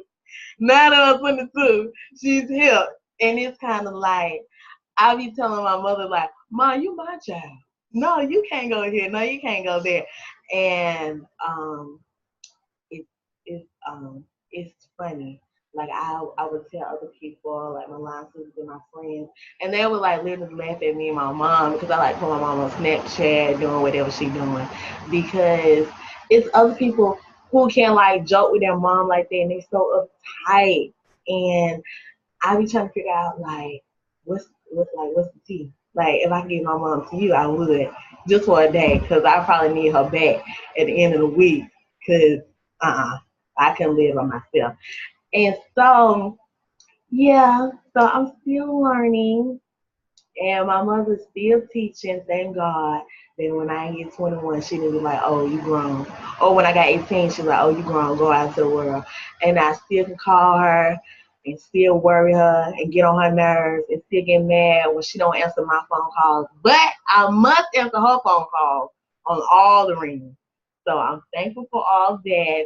Now that I'm 22, she's hip. And it's kind of like, I be telling my mother, like, Mom, you my child. No, you can't go here. No, you can't go there. And it, it's funny. Like I would tell other people, like my line sisters and my friends, and they would like literally laugh at me and my mom because I like put my mom on Snapchat doing whatever she doing because it's other people who can like joke with their mom like that and they so uptight and I be trying to figure out like what's the tea? Like if I could give my mom to you, I would just for a day because I probably need her back at the end of the week because I couldn't live by myself. And so yeah, so I'm still learning and my mother's still teaching, thank God. Then when I get 21, she didn't be like, oh, you grown. Or when I got 18, she was like, oh, you grown, go out to the world. And I still can call her and still worry her and get on her nerves and still get mad when she don't answer my phone calls. But I must answer her phone calls on all the rings. So I'm thankful for all that.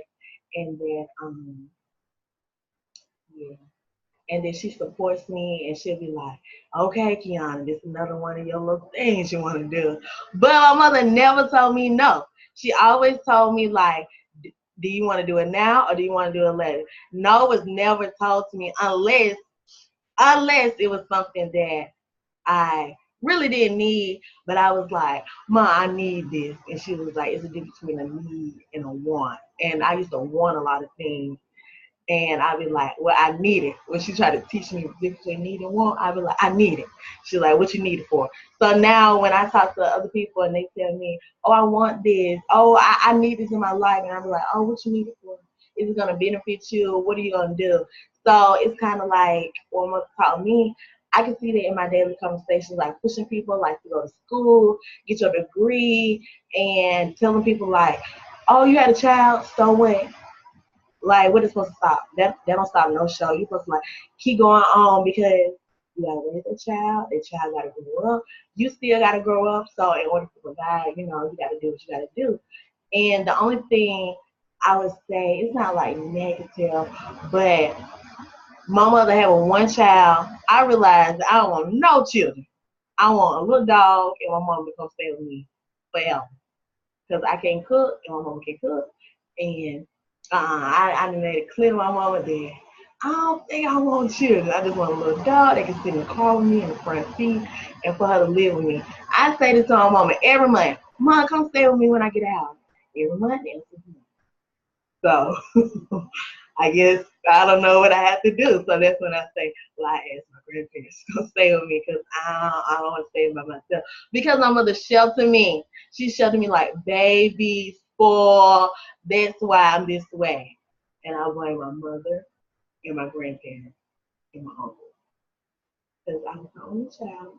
And then, yeah. And then she supports me and she'll be like, okay, Kiana, this is another one of your little things you want to do. But my mother never told me no. She always told me like, do you want to do it now or do you want to do it later? No was never told to me unless it was something that I really didn't need, but I was like, Ma, I need this. And she was like, it's a difference between a need and a want. And I used to want a lot of things And I'd be like, well, I need it. When she tried to teach me the difference between need and want, I'd be like, I need it. She's like, what you need it for? So now when I talk to other people and they tell me, oh, I want this. Oh, I need this in my life. And I'm like, oh, what you need it for? Is it going to benefit you? What are you going to do? So it's kind of like when mother taught me, I can see that in my daily conversations, like pushing people like to go to school, get your degree, and telling people like, oh, you had a child, so what? Like, what is supposed to stop? That don't stop no show. You're supposed to like keep going on because you gotta raise a child. That child gotta grow up. You still gotta grow up. So in order to provide, you gotta do what you gotta do. And the only thing I would say, it's not like negative, but my mother having one child, I realized that I don't want no children. I want a little dog and my mom to come stay with me forever. Because I can't cook and my mama can cook. And I made it clear to my mama that I don't think I want children. I just want a little dog that can sit in the car with me in the front seat and for her to live with me. I say this to my mama every month. Mom, come stay with me when I get out. Every month. So I guess I don't know what I have to do. So that's when I say, well, I ask my grandparents to come stay with me because I don't want to stay by myself. Because my mother sheltered me. She sheltered me like baby, spoiled. That's why I'm this way. And I blame my mother and my grandparents and my uncle. Because I was the only child.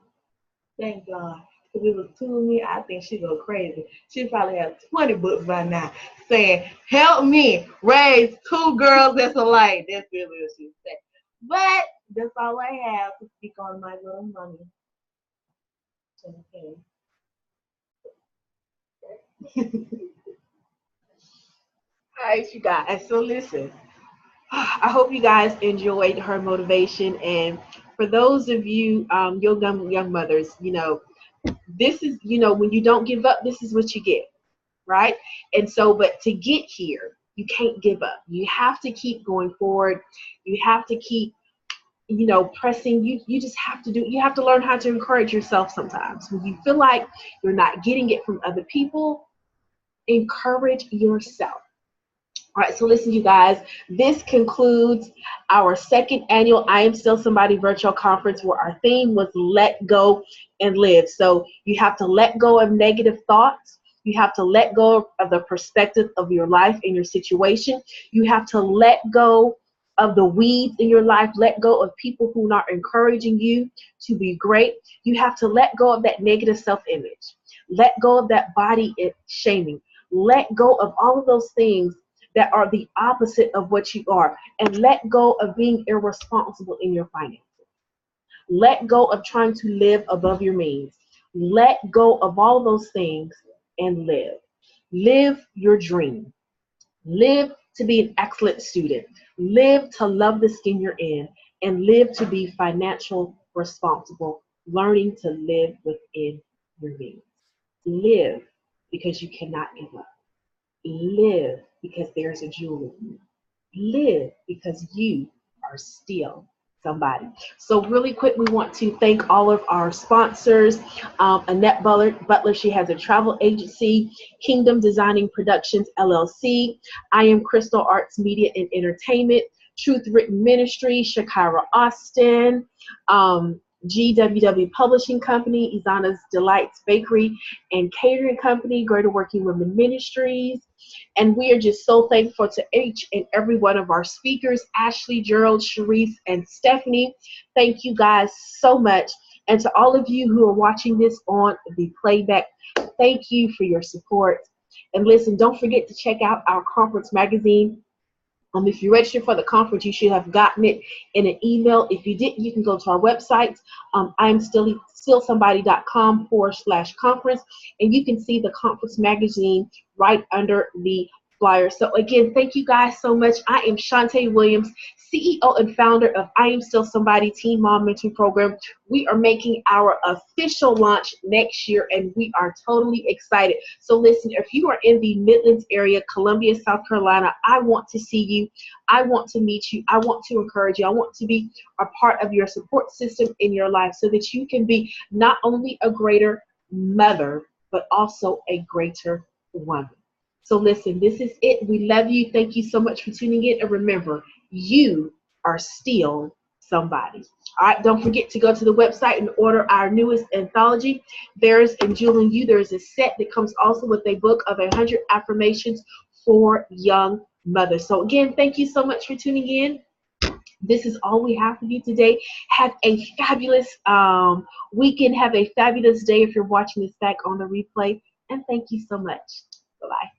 Thank God. If it was two of me, I think she'd go crazy. She'd probably have 20 books by now saying, help me raise two girls that's alike. That's really what she said. But that's all I have to speak on my little money. Okay. All right, you guys. So listen, I hope you guys enjoyed her motivation. And for those of you young mothers, this is, when you don't give up, this is what you get, right? And so, but to get here, you can't give up. You have to keep going forward. You have to keep, pressing. You just have to you have to learn how to encourage yourself sometimes. When you feel like you're not getting it from other people, encourage yourself. All right, so listen, you guys, this concludes our second annual I Am Still Somebody virtual conference, where our theme was let go and live. So you have to let go of negative thoughts. You have to let go of the perspective of your life and your situation. You have to let go of the weeds in your life. Let go of people who are not encouraging you to be great. You have to let go of that negative self-image. Let go of that body shaming. Let go of all of those things that are the opposite of what you are, and let go of being irresponsible in your finances. Let go of trying to live above your means. Let go of all those things and live. Live your dream. Live to be an excellent student. Live to love the skin you're in, and live to be financial responsible, learning to live within your means. Live because you cannot give up. Live because there's a jewel in you. Live because you are still somebody. So really quick, we want to thank all of our sponsors. Annette Butler, she has a travel agency. Kingdom Designing Productions, LLC. I Am Crystal Arts Media and Entertainment. Truth Written Ministry, Shakira Austin. GWW Publishing Company, Izana's Delights Bakery and Catering Company, Greater Working Women Ministries. And we are just so thankful to each and every one of our speakers, Ashley, Gerald, Sharice, and Stephanie. Thank you guys so much. And to all of you who are watching this on the playback, thank you for your support. And listen, don't forget to check out our conference magazine. If you registered for the conference, you should have gotten it in an email. If you didn't, you can go to our website, imstillsomebody.com/conference, and you can see the conference magazine right under the flyer. So again, thank you guys so much. I am Shantae Williams, CEO and founder of I Am Still Somebody Teen Mom Mentoring Program. We are making our official launch next year, and we are totally excited. So listen, if you are in the Midlands area, Columbia, South Carolina, I want to see you. I want to meet you. I want to encourage you. I want to be a part of your support system in your life so that you can be not only a greater mother, but also a greater woman. So listen, this is it. We love you. Thank you so much for tuning in. And remember, you are still somebody. All right, don't forget to go to the website and order our newest anthology. There's in Jewel and You, there's a set that comes also with a book of 100 affirmations for young mothers. So again, thank you so much for tuning in. This is all we have for you today. Have a fabulous weekend. Have a fabulous day if you're watching this back on the replay. And thank you so much. Bye-bye.